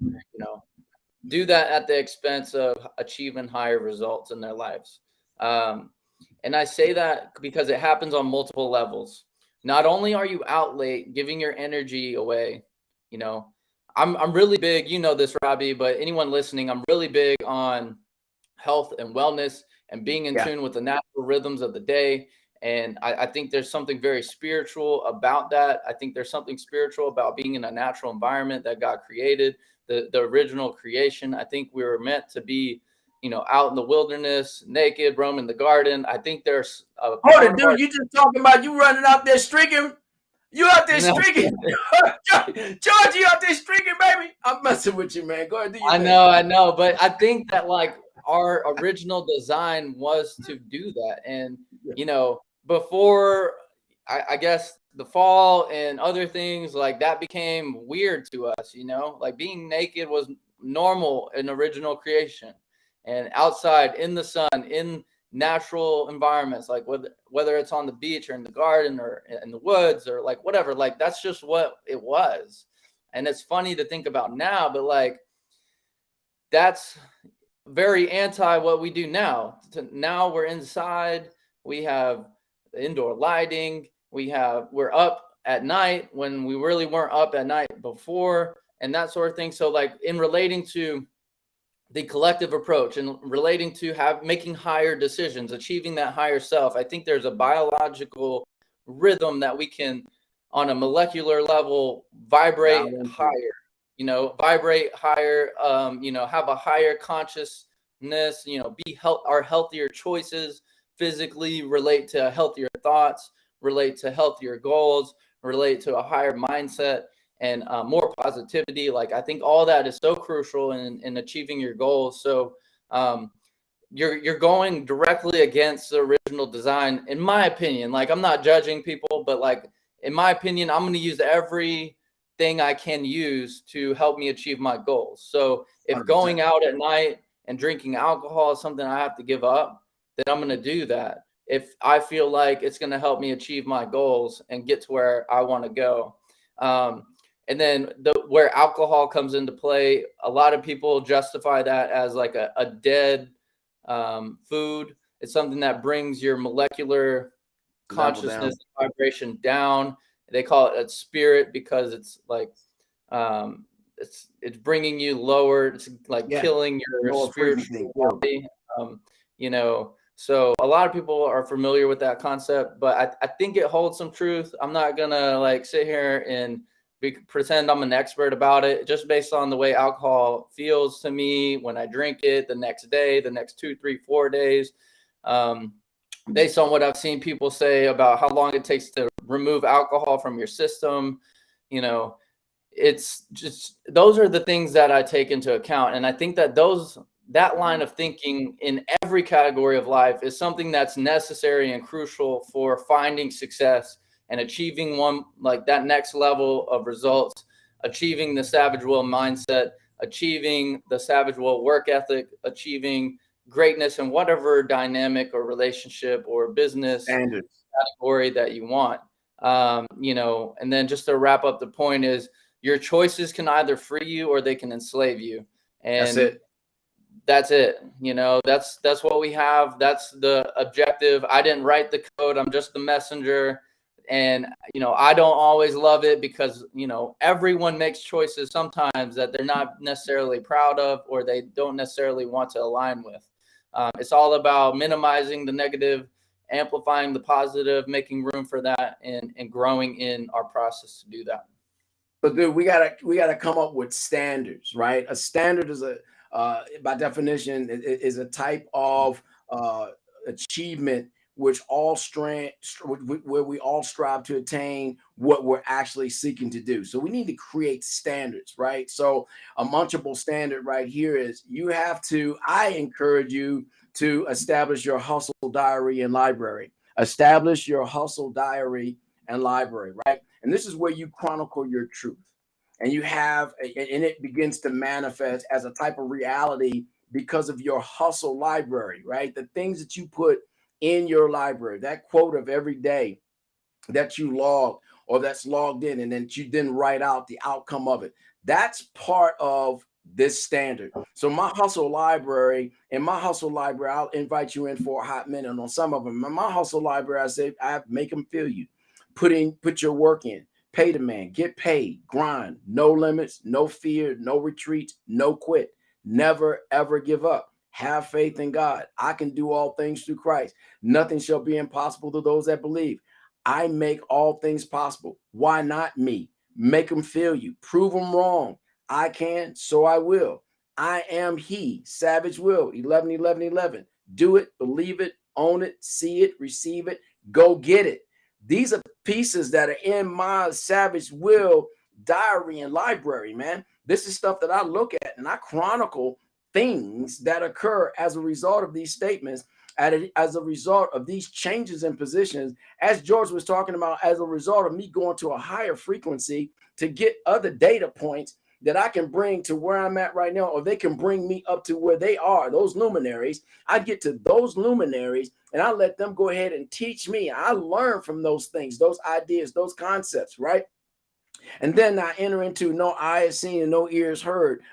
do that at the expense of achieving higher results in their lives. And I say that because it happens on multiple levels. Not only are you out late, giving your energy away, I'm really big, this, Robbie, but anyone listening, I'm really big on health and wellness and being in tune with the natural rhythms of the day. And I think there's something very spiritual about that. I think there's something spiritual about being in a natural environment that God created, the original creation. I think we were meant to be, out in the wilderness, naked, roaming the garden. I think there's hold it, dude. You just talking about you running out there streaking. You out there streaking. George, you out there streaking, baby. I'm messing with you, man. Go ahead, do your thing. I know. But I think that like our original design was to do that. And, before I guess the fall and other things like that became weird to us, like being naked was normal in original creation. And outside in the sun, in natural environments, like whether it's on the beach or in the garden or in the woods or like whatever, like that's just what it was. And it's funny to think about now, but like that's very anti what we do now. Now we're inside, we have indoor lighting, we're up at night when we really weren't up at night before, and that sort of thing. So like in relating to the collective approach and relating to making higher decisions, achieving that higher self, I think there's a biological rhythm that we can, on a molecular level, vibrate higher, have a higher consciousness, our healthier choices physically relate to healthier thoughts, relate to healthier goals, relate to a higher mindset and more positivity. Like I think all that is so crucial in achieving your goals. So you're going directly against the original design, in my opinion. Like I'm not judging people, but like in my opinion, I'm going to use everything I can use to help me achieve my goals. So if 100%. Going out at night and drinking alcohol is something I have to give up, then I'm going to do that. If I feel like it's going to help me achieve my goals and get to where I want to go. And then where alcohol comes into play, a lot of people justify that as like a dead food. It's something that brings your molecular consciousness vibration down. They call it a spirit because it's like it's bringing you lower. It's like killing your spiritual body. So a lot of people are familiar with that concept, but I think it holds some truth. I'm not gonna like sit here and pretend I'm an expert about it, just based on the way alcohol feels to me when I drink it the next day, the next 2, 3, 4 days. Based on what I've seen people say about how long it takes to remove alcohol from your system, it's just, those are the things that I take into account. And I think that that line of thinking in every category of life is something that's necessary and crucial for finding success and achieving that next level of results, achieving the Savage Will mindset, achieving the Savage Will work ethic, achieving greatness in whatever dynamic or relationship or business category that you want. And then just to wrap up the point is your choices can either free you or they can enslave you. And that's it. that's it. You know, that's what we have. That's the objective. I didn't write the code. I'm just the messenger. And, you know, I don't always love it because, you know, everyone makes choices sometimes that they're not necessarily proud of or they don't necessarily want to align with. It's all about minimizing the negative, amplifying the positive, making room for that, and growing in our process to do that. But dude, we gotta come up with standards, right? A standard is by definition is a type of achievement which where we all strive to attain what we're actually seeking to do. So we need to create standards, right? So a munchable standard right here is I encourage you to establish your hustle diary and library. Establish your hustle diary and library, right? And this is where you chronicle your truth. And it begins to manifest as a type of reality because of your hustle library, right? The things that you put in your library, that quote of every day that you log or that's logged in, and then you then write out the outcome of it. That's part of this standard. So my hustle library, I'll invite you in for a hot minute on some of them. In my hustle library, I say, I make them feel you. Put your work in. Pay the man, get paid, grind, no limits, no fear, no retreats, no quit, never ever give up. Have faith in God. I can do all things through Christ. Nothing shall be impossible to those that believe. I make all things possible. Why not me? Make them feel you. Prove them wrong. I can, so I will. I am he. Savage Will, 11:11:11. Do it, believe it, own it, see it, receive it, go get it. These are pieces that are in my Savage Will diary and library, man. This is stuff that I look at and I chronicle things that occur as a result of these statements, as a result of these changes in positions, as George was talking about, as a result of me going to a higher frequency to get other data points that I can bring to where I'm at right now, or they can bring me up to where they are, those luminaries. I get to those luminaries and I let them go ahead and teach me. I learn from those things, those ideas, those concepts, right? And then I enter into no eye has seen and no ears heard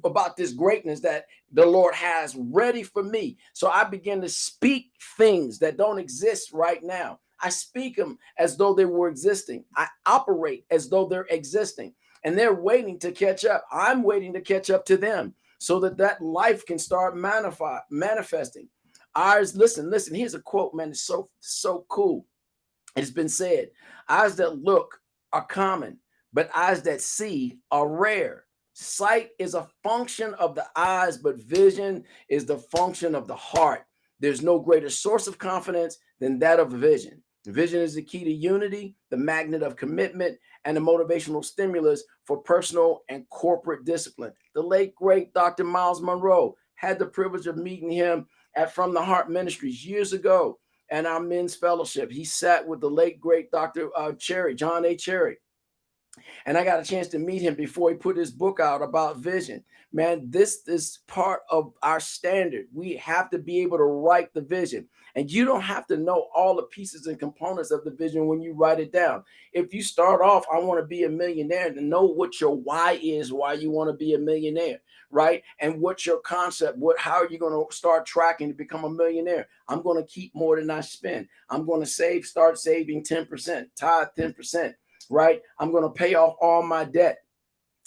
about this greatness that the Lord has ready for me. So I begin to speak things that don't exist right now. I speak them as though they were existing. I operate as though they're existing. And they're waiting to catch up. I'm waiting to catch up to them so that life can start manifesting. Eyes, listen, here's a quote, man. It's so cool. It's been said, eyes that look are common, but eyes that see are rare. Sight is a function of the eyes, but vision is the function of the heart. There's no greater source of confidence than that of vision. Vision is the key to unity, the magnet of commitment, and the motivational stimulus for personal and corporate discipline. The late, great Dr. Miles Monroe, had the privilege of meeting him at From the Heart Ministries years ago and our men's fellowship. He sat with the late, great Dr. Cherry, John A. Cherry. And I got a chance to meet him before he put his book out about vision. Man, this is part of our standard. We have to be able to write the vision. And you don't have to know all the pieces and components of the vision when you write it down. If you start off, I want to be a millionaire, to know what your why is, why you want to be a millionaire, right? And what's your concept? How are you going to start tracking to become a millionaire? I'm going to keep more than I spend. I'm going to start saving 10%, tithe 10%. Right? I'm going to pay off all my debt,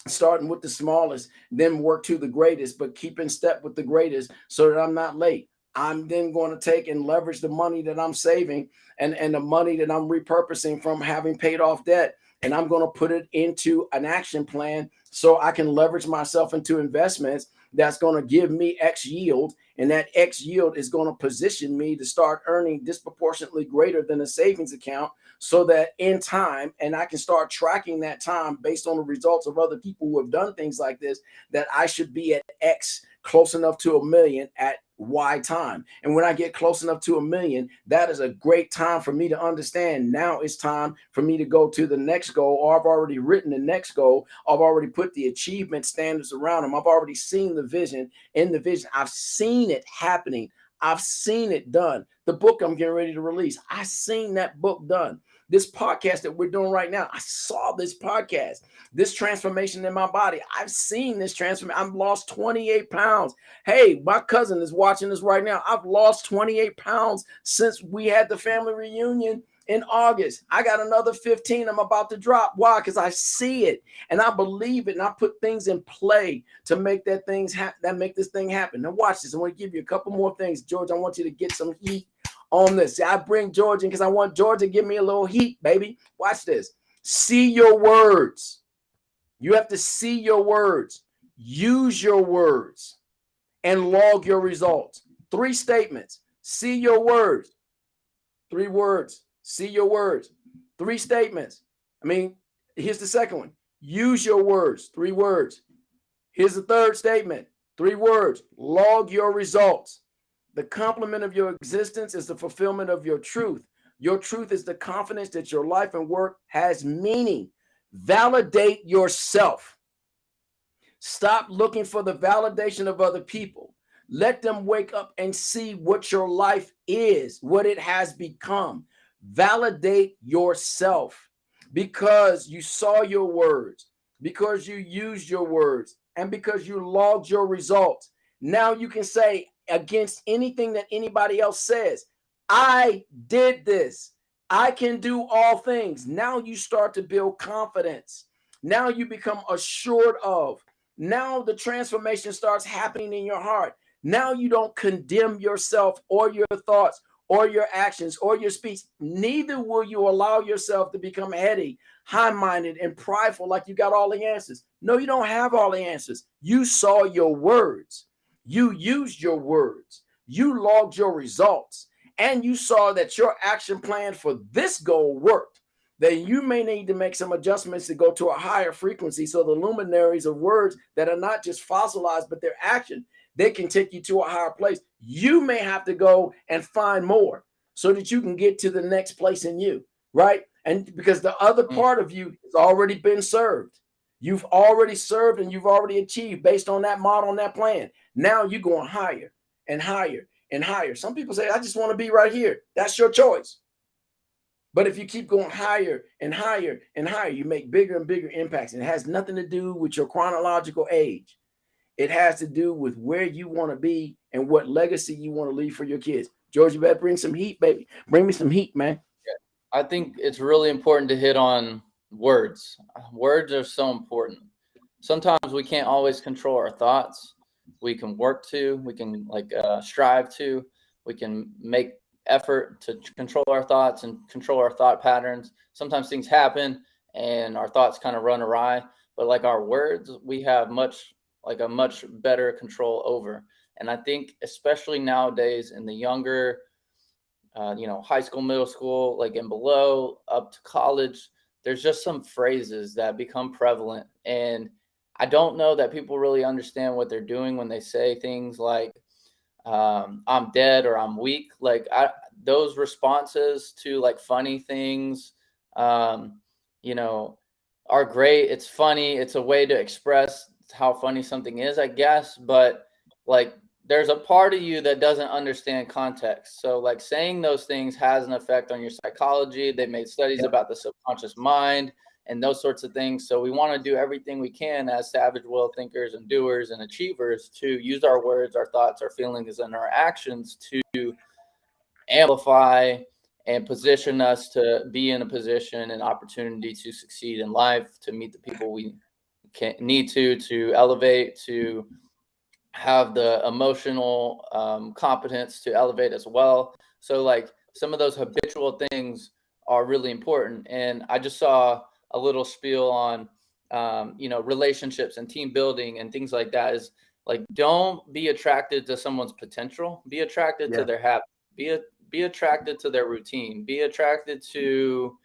starting with the smallest, then work to the greatest, but keep in step with the greatest so that I'm not late. I'm then going to take and leverage the money that I'm saving and the money that I'm repurposing from having paid off debt. And I'm going to put it into an action plan so I can leverage myself into investments that's going to give me X yield. And that X yield is going to position me to start earning disproportionately greater than a savings account, so that in time, and I can start tracking that time based on the results of other people who have done things like this, that I should be at X, close enough to 1 million at Y time. And when I get close enough to 1 million, that is a great time for me to understand now it's time for me to go to the next goal, or I've already written the next goal. I've already put the achievement standards around them. I've already seen the vision. In the vision, I've seen it happening. I've seen it done. The book I'm getting ready to release, I seen that book done. This podcast that we're doing right now, I saw this podcast, this transformation in my body. I've seen this transformation. I've lost 28 pounds. Hey, my cousin is watching this right now. I've lost 28 pounds since we had the family reunion in August. I got another 15 I'm about to drop. Why? Because I see it and I believe it, and I put things in play to make that make this thing happen. Now watch this. I want to give you a couple more things. George, I want you to get some heat on this. See, I bring George in because I want George to give me a little heat, baby. Watch this. See your words. You have to see your words. Use your words and log your results. 3 statements. See your words. 3 words. See your words. 3 statements. Here's the second one. Use your words. 3 words. Here's the third statement. 3 words. Log your results. The complement of your existence is the fulfillment of your truth. Your truth is the confidence that your life and work has meaning. Validate yourself. Stop looking for the validation of other people. Let them wake up and see what your life is, what it has become. Validate yourself because you saw your words, because you used your words, and because you logged your results. Now you can say against anything that anybody else says, I did this. I can do all things. Now you start to build confidence. Now you become assured of. Now the transformation starts happening in your heart. Now you don't condemn yourself or your thoughts or your actions or your speech. Neither will you allow yourself to become heady, high-minded, and prideful like you got all the answers. No, you don't have all the answers. You saw your words. You used your words. You logged your results. And you saw that your action plan for this goal worked. Then you may need to make some adjustments to go to a higher frequency so the luminaries of words that are not just fossilized, but their action, they can take you to a higher place. You may have to go and find more so that you can get to the next place in you, right? And because the other part of you has already been served. You've already served and you've already achieved based on that model and that plan. Now you're going higher and higher and higher. Some people say, I just want to be right here. That's your choice. But if you keep going higher and higher and higher, you make bigger and bigger impacts. And it has nothing to do with your chronological age. It has to do with where you want to be and what legacy you want to leave for your kids. George, you better bring some heat, baby. Bring me some heat, man. Yeah. I think it's really important to hit on words. Words are so important. Sometimes we can't always control our thoughts. We can work to, we can strive to, we can make effort to control our thoughts and control our thought patterns. Sometimes things happen and our thoughts kind of run awry, but like our words, we have a much better control over. And I think especially nowadays in the younger, high school, middle school, like and below up to college, there's just some phrases that become prevalent. And I don't know that people really understand what they're doing when they say things like, I'm dead or I'm weak. Those responses to like funny things, are great. It's funny. It's a way to express how funny something is, I guess. But like, there's a part of you that doesn't understand context. So like saying those things has an effect on your psychology. They made studies about the subconscious mind and those sorts of things. So we want to do everything we can as savage will thinkers and doers and achievers to use our words, our thoughts, our feelings, and our actions to amplify and position us to be in a position and opportunity to succeed in life, to meet the people we need to elevate, to have the emotional competence to elevate as well. So like some of those habitual things are really important. And I just saw a little spiel on, relationships and team building and things like that is like, don't be attracted to someone's potential, be attracted to their habit, be attracted to their routine, be attracted to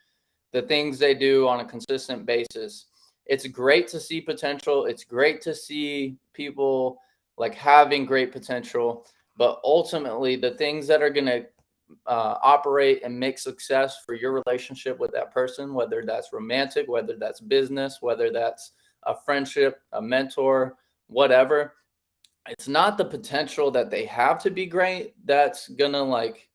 the things they do on a consistent basis. It's great to see potential. It's great to see people like having great potential, but ultimately the things that are going to operate and make success for your relationship with that person, whether that's romantic, whether that's business, whether that's a friendship, a mentor, whatever, it's not the potential that they have to be great that's gonna like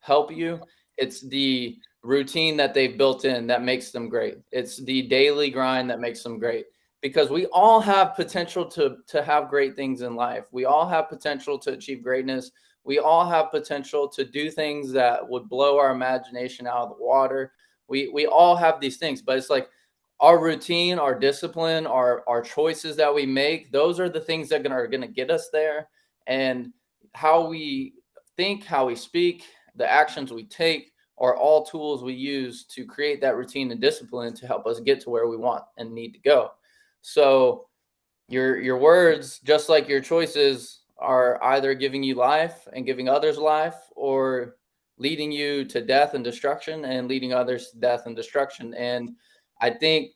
help you. It's the routine that they've built in that makes them great. It's the daily grind that makes them great. Because we all have potential to have great things in life. We all have potential to achieve greatness. We all have potential to do things that would blow our imagination out of the water. We all have these things, but it's like our routine, our discipline, our choices that we make, those are the things that are going to get us there. And how we think, how we speak, the actions we take are all tools we use to create that routine and discipline to help us get to where we want and need to go. So your words, just like your choices, are either giving you life and giving others life, or leading you to death and destruction and leading others to death and destruction. And I think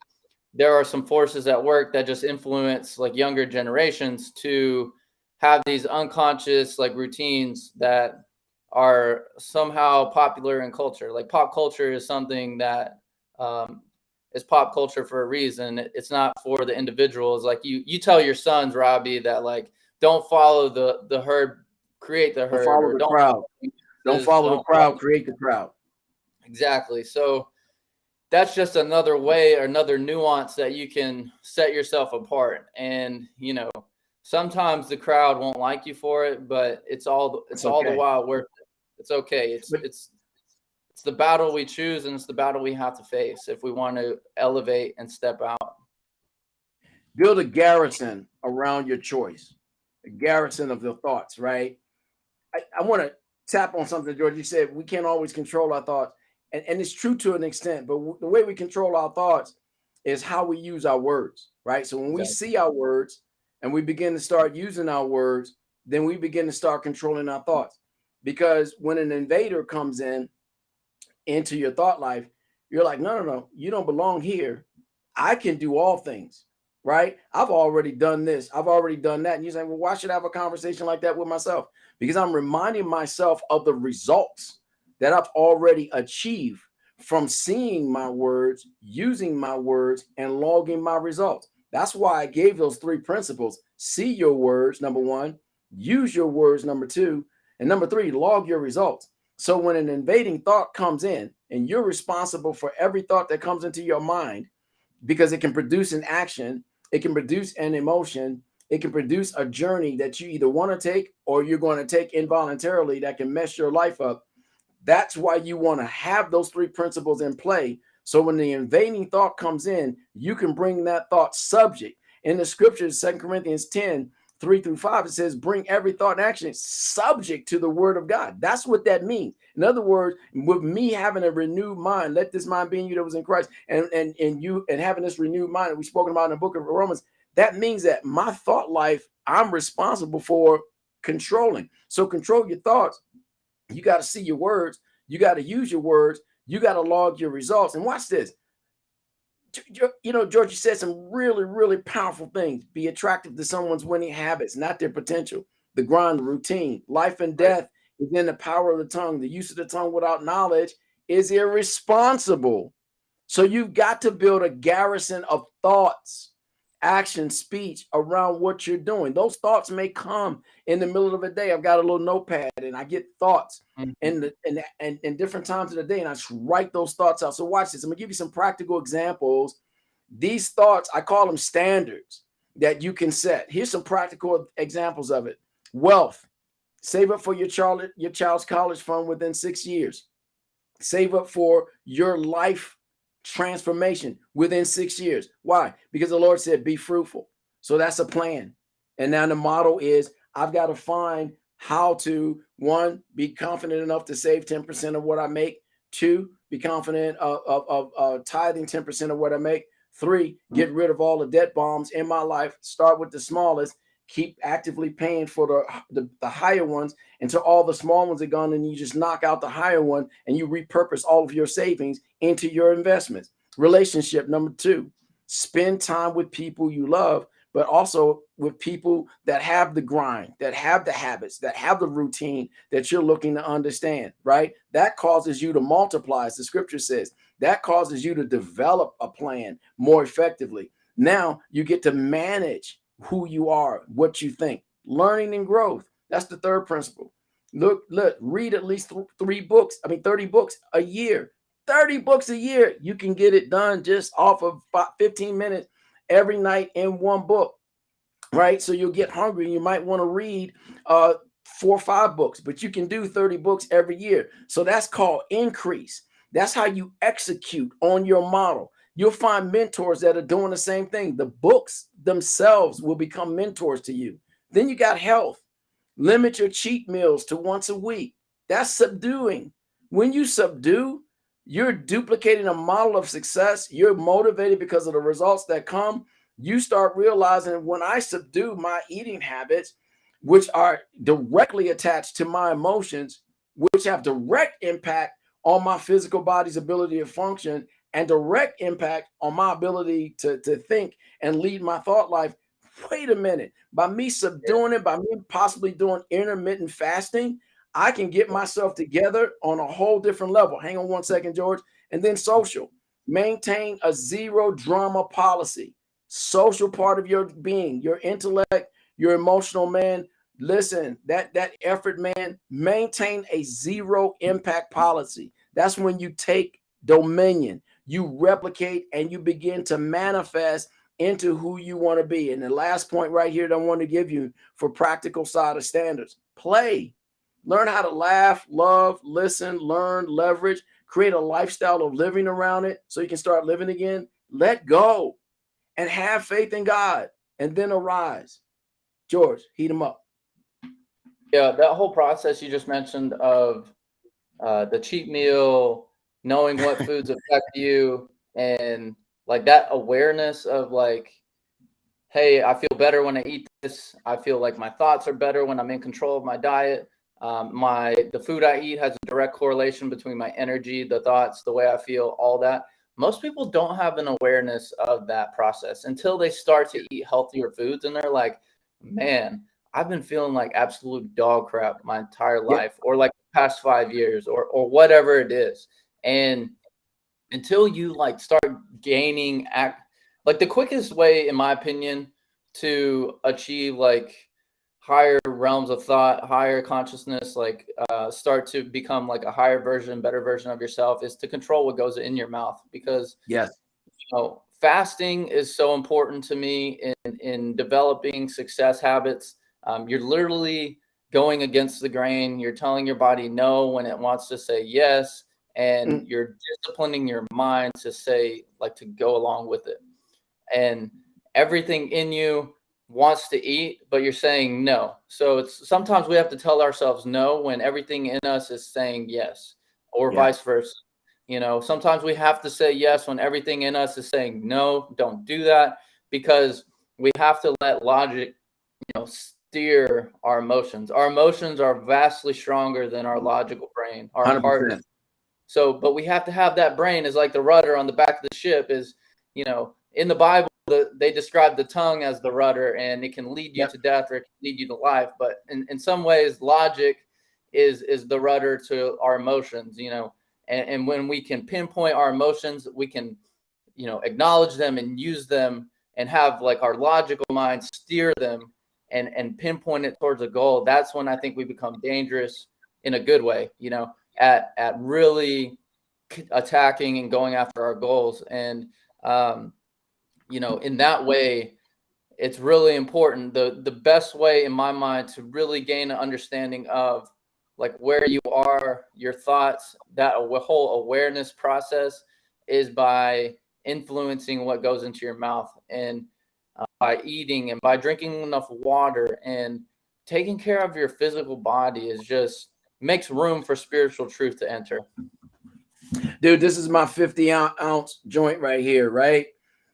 there are some forces at work that just influence like younger generations to have these unconscious like routines that are somehow popular in culture. Like pop culture is something that is pop culture for a reason. It's not for the individuals. Like you tell your sons, Robbie, that like don't follow the herd, create the Don't herd, follow or the crowd. Don't follow the crowd, create the crowd. Exactly. So that's just another way or another nuance that you can set yourself apart. And sometimes the crowd won't like you for it, but it's all the while worth it. It's okay. It's the battle we choose, and it's the battle we have to face if we want to elevate and step out. Build a garrison around your choice, a garrison of your thoughts, right? I want to tap on something, George. You said we can't always control our thoughts. And it's true to an extent, but the way we control our thoughts is how we use our words, right? So when we see our words and we begin to start using our words, then we begin to start controlling our thoughts. Because when an invader comes into your thought life, you're like, no, you don't belong here. I can do all things, right? I've already done this. I've already done that. And you say, well, why should I have a conversation like that with myself? Because I'm reminding myself of the results that I've already achieved from seeing my words, using my words, and logging my results. That's why I gave those 3 principles. See your words, number 1, use your words, number 2, and number 3, log your results. So when an invading thought comes in, and you're responsible for every thought that comes into your mind, because it can produce an action, it can produce an emotion, it can produce a journey that you either want to take or you're going to take involuntarily that can mess your life up. That's why you want to have those 3 principles in play. So when the invading thought comes in, you can bring that thought subject. In the scriptures, 2 Corinthians 10, 3-5, it says, bring every thought and action subject to the word of God. That's what that means. In other words, with me having a renewed mind, let this mind be in you that was in Christ, and having this renewed mind that we've spoken about in the book of Romans, that means that my thought life, I'm responsible for controlling. So control your thoughts. You got to see your words. You got to use your words. You got to log your results. And watch this. George, you said some really, really powerful things. Be attractive to someone's winning habits, not their potential. The grind, the routine. Life and death is in the power of the tongue. The use of the tongue without knowledge is irresponsible. So you've got to build a garrison of thoughts, action, speech around what you're doing. Those thoughts may come in the middle of the day. I've got a little notepad and I get thoughts in different times of the day, and I just write those thoughts out. So watch this. I'm gonna give you some practical examples. These thoughts, I call them standards that you can set. Here's some practical examples of it. Wealth. Save up for your child's college fund within 6 years. Save up for your life transformation within 6 years. Why? Because the Lord said, be fruitful. So that's a plan. And now the model is I've got to find how to, 1, be confident enough to save 10% of what I make. 2, be confident of tithing 10% of what I make. 3, get rid of all the debt bombs in my life. Start with the smallest. Keep actively paying for the higher ones until all the small ones are gone, and you just knock out the higher one and you repurpose all of your savings into your investments. Relationship number 2, spend time with people you love, but also with people that have the grind, that have the habits, that have the routine that you're looking to understand, right? That causes you to multiply, as the scripture says. That causes you to develop a plan more effectively. Now you get to manage who you are, what you think. learning and growth. That's the third principle. Look, read at least 30 books a year. 30 books a year. You can get it done just off of 15 minutes every night in one book, right? So you'll get hungry. You might want to read 4 or 5 books, but you can do 30 books every year. So that's called increase. That's how you execute on your model. You'll find mentors that are doing the same thing. The books themselves will become mentors to you. Then you got health. Limit your cheat meals to once a week. That's subduing. When you subdue, you're duplicating a model of success. You're motivated because of the results that come. You start realizing when I subdue my eating habits, which are directly attached to my emotions, which have direct impact on my physical body's ability to function and direct impact on my ability to think and lead my thought life. Wait a minute. By me subduing it, by me possibly doing intermittent fasting, I can get myself together on a whole different level. Hang on one second, George. And then social. Maintain a zero drama policy. Social part of your being, your intellect, your emotional man. Listen, that effort, man, maintain a zero impact policy. That's when you take dominion, you replicate, and you begin to manifest into who you want to be. And the last point right here that I want to give you for practical side of standards: play. Learn how to laugh, love, listen, learn, leverage, create a lifestyle of living around it so you can start living again. Let go and have faith in God, and then arise. George, heat them up. Yeah, that whole process you just mentioned of the cheat meal, knowing what foods affect you, and like that awareness of like, hey, I feel better when I eat this. I feel like my thoughts are better when I'm in control of my diet. The food I eat has a direct correlation between my energy, the thoughts, the way I feel, all that. Most people don't have an awareness of that process until they start to eat healthier foods, and they're like, man, I've been feeling like absolute dog crap my entire life, or like the past 5 years, or whatever it is. And until you like start gaining like the quickest way, in my opinion, to achieve like higher realms of thought, higher consciousness, like start to become like a higher version, better version of yourself, is to control what goes in your mouth. Because yes, fasting is so important to me in developing success habits. You're literally going against the grain. You're telling your body no when it wants to say yes, and you're disciplining your mind to say, like, to go along with it. And everything in you wants to eat, but you're saying no. So it's sometimes we have to tell ourselves no when everything in us is saying yes, or vice versa. Sometimes we have to say yes when everything in us is saying no, don't do that, because we have to let logic, steer our emotions. Our emotions are vastly stronger than our logical brain, our 100%. heart. So, but we have to have that brain as like the rudder on the back of the ship. Is, in the Bible, they describe the tongue as the rudder, and it can lead you to death or it can lead you to life. But in some ways, logic is the rudder to our emotions, and when we can pinpoint our emotions, we can, acknowledge them and use them and have like our logical mind steer them and pinpoint it towards a goal. That's when I think we become dangerous in a good way, at really attacking and going after our goals. And, in that way, it's really important. The best way in my mind to really gain an understanding of like where you are, your thoughts, that whole awareness process, is by influencing what goes into your mouth, and by eating and by drinking enough water and taking care of your physical body is just makes room for spiritual truth to enter. Dude, this is my 50-ounce joint right here, right?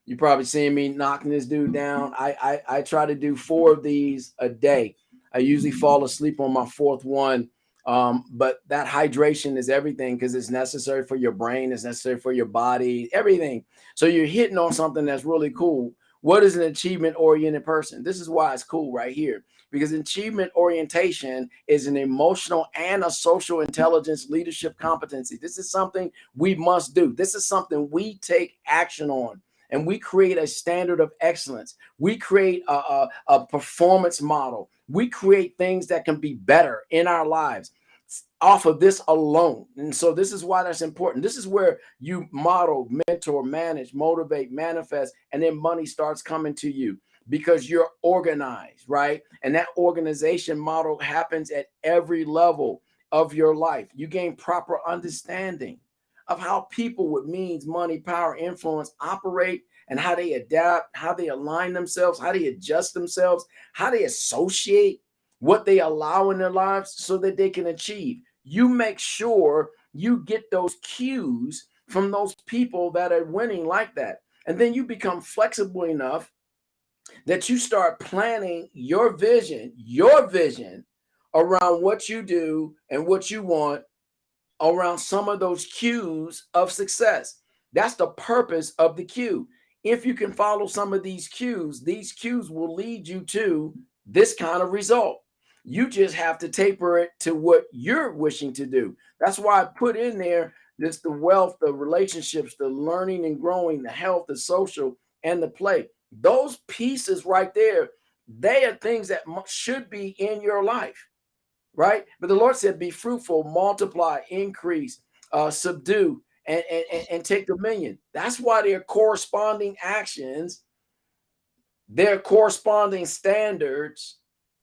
You probably seeing me knocking this dude down. I try to do 4 of these a day. I usually fall asleep on my 4th one. But that hydration is everything, because it's necessary for your brain, it's necessary for your body, everything. So you're hitting on something that's really cool. What is an achievement-oriented person? This is why it's cool right here, because achievement orientation is an emotional and a social intelligence leadership competency. This is something we must do. This is something we take action on. And we create a standard of excellence. We create a performance model. We create things that can be better in our lives off of this alone. And so this is why that's important. This is where you model, mentor, manage, motivate, manifest, and then money starts coming to you because you're organized, right? And that organization model happens at every level of your life. You gain proper understanding of how people with means, money, power, influence operate and how they adapt, how they align themselves, how they adjust themselves, how they associate, what they allow in their lives so that they can achieve. You make sure you get those cues from those people that are winning like that. And then you become flexible enough that you start planning your vision around what you do and what you want around some of those cues of success. That's the purpose of the cue. If you can follow some of these cues will lead you to this kind of result. You just have to taper it to what you're wishing to do. That's why I put in there this the wealth, the relationships, the learning and growing, the health, the social, and the play. Those pieces right there, they are things that should be in your life, right? But the Lord said, be fruitful, multiply, increase, subdue, and take dominion. That's why there are corresponding actions, there are corresponding standards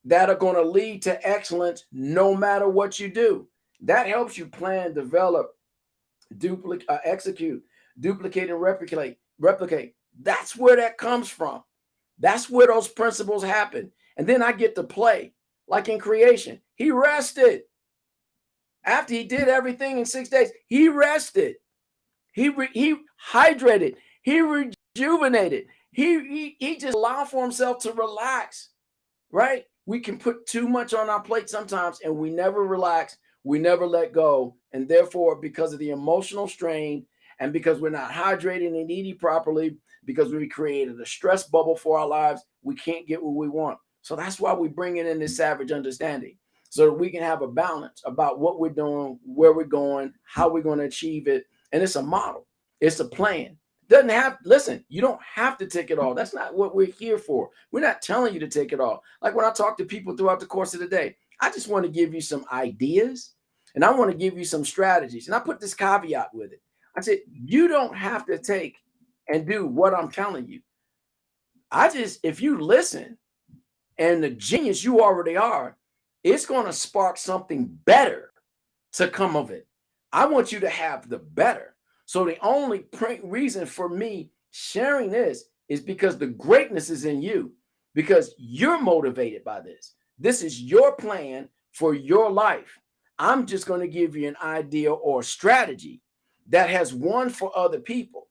that are going to lead to excellence no matter what you do. That helps you plan, develop, execute, duplicate, and replicate. That's where that comes from. That's where those principles happen. And then I get to play like in creation. He rested. After he did everything in 6 days, he rested. He hydrated. He rejuvenated. He just allowed for himself to relax, right? We can put too much on our plate sometimes and we never relax. We never let go. And therefore, because of the emotional strain and because we're not hydrating and eating properly, because we created a stress bubble for our lives, we can't get what we want. So that's why we bring in this savage understanding so that we can have a balance about what we're doing, where we're going, how we're going to achieve it. And it's a model. It's a plan. Doesn't have, listen, you don't have to take it all. That's not what we're here for. We're not telling you to take it all. Like when I talk to people throughout the course of the day, I just want to give you some ideas and I want to give you some strategies. And I put this caveat with it. I said, you don't have to take and do what I'm telling you. If you listen and the genius you already are, it's going to spark something better to come of it. I want you to have the better. So the only reason for me sharing this is because the greatness is in you, because you're motivated by this. This is your plan for your life. I'm just going to give you an idea or strategy that has won for other people.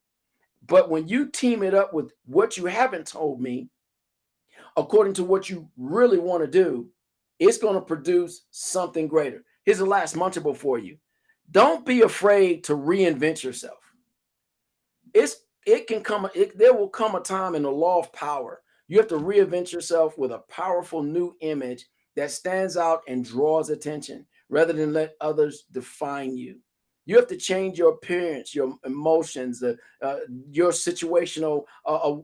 But when you team it up with what you haven't told me, according to what you really want to do, it's going to produce something greater. Here's the last munchable for you. Don't be afraid to reinvent yourself. There will come a time in the law of power. You have to reinvent yourself with a powerful new image that stands out and draws attention rather than let others define you. You have to change your appearance, your emotions, your situational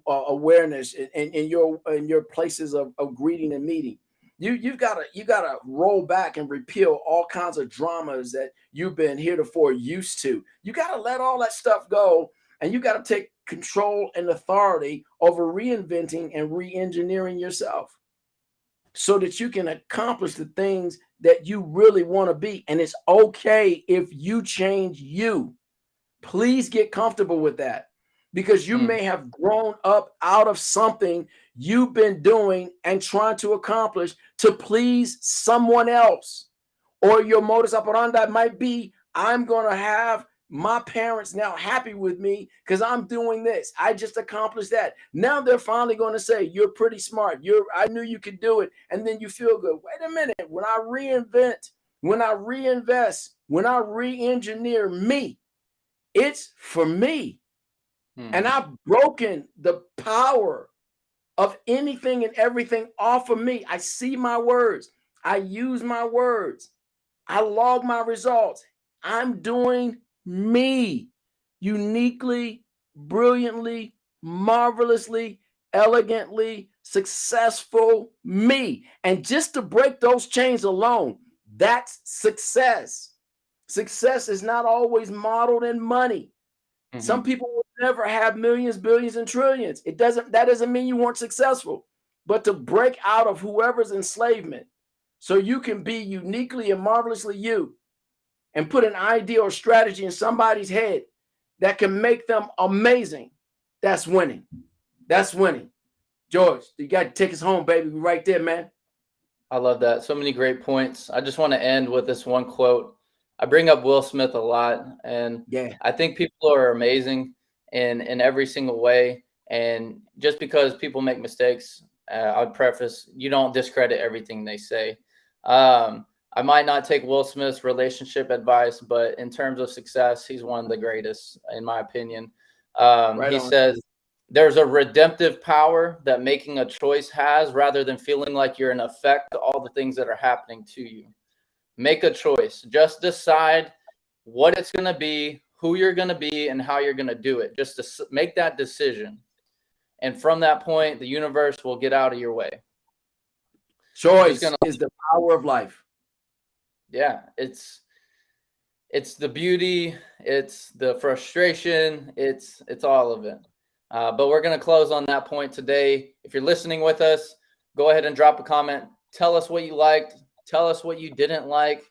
awareness, and your places of greeting and meeting. You gotta roll back and repeal all kinds of dramas that you've been heretofore used to. You gotta let all that stuff go, and you gotta take control and authority over reinventing and re-engineering yourself, so that you can accomplish the things that you really want to be. And it's okay if you change you. Please get comfortable with that, because you may have grown up out of something you've been doing and trying to accomplish to please someone else. Or your modus operandi might be, I'm going to have my parents now happy with me because I'm doing this. I just accomplished that. Now they're finally going to say, you're pretty smart. I knew you could do it. And then you feel good. Wait a minute. When I reinvent, when I reinvest, when I re-engineer me, it's for me. And I've broken the power of anything and everything off of me. I see my words. I use my words. I log my results. I'm doing me uniquely, brilliantly, marvelously, elegantly, successful me. And just to break those chains alone, that's success. Success is not always modeled in money. Mm-hmm. Some people will never have millions, billions, and trillions. That doesn't mean you weren't successful. But to break out of whoever's enslavement so you can be uniquely and marvelously you and put an idea or strategy in somebody's head that can make them amazing, that's winning. That's winning. George, you got to take us home, baby. We're right there, man. I love that. So many great points. I just want to end with this one quote. I bring up Will Smith a lot, and I think people are amazing in every single way. And just because people make mistakes, I would preface, you don't discredit everything they say. I might not take Will Smith's relationship advice, but in terms of success, he's one of the greatest, in my opinion. He says, there's a redemptive power that making a choice has, rather than feeling like you're in effect to all the things that are happening to you. Make a choice. Just decide what it's going to be, who you're going to be, and how you're going to do it. Just to make that decision. And from that point, the universe will get out of your way. Choice is the power of life. Yeah, it's the beauty, it's the frustration, it's all of it. But we're going to close on that point today. If you're listening with us, go ahead and drop a comment. Tell us what you liked. Tell us what you didn't like.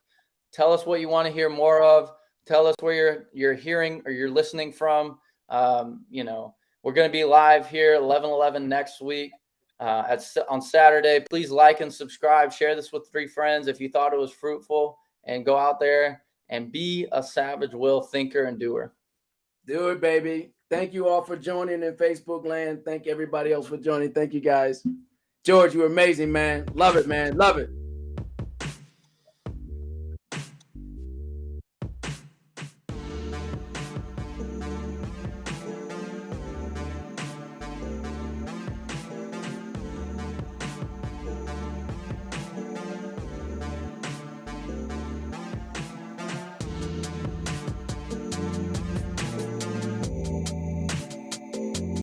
Tell us what you want to hear more of. Tell us where you're hearing or you're listening from. We're going to be live here 11/11 next week on Saturday. Please like and subscribe. Share this with 3 friends if you thought it was fruitful, and go out there and be a savage will thinker and doer. Do it, baby. Thank you all for joining in Facebook land. Thank everybody else for joining. Thank you, guys. George, you're amazing, man. Love it, man. Love it.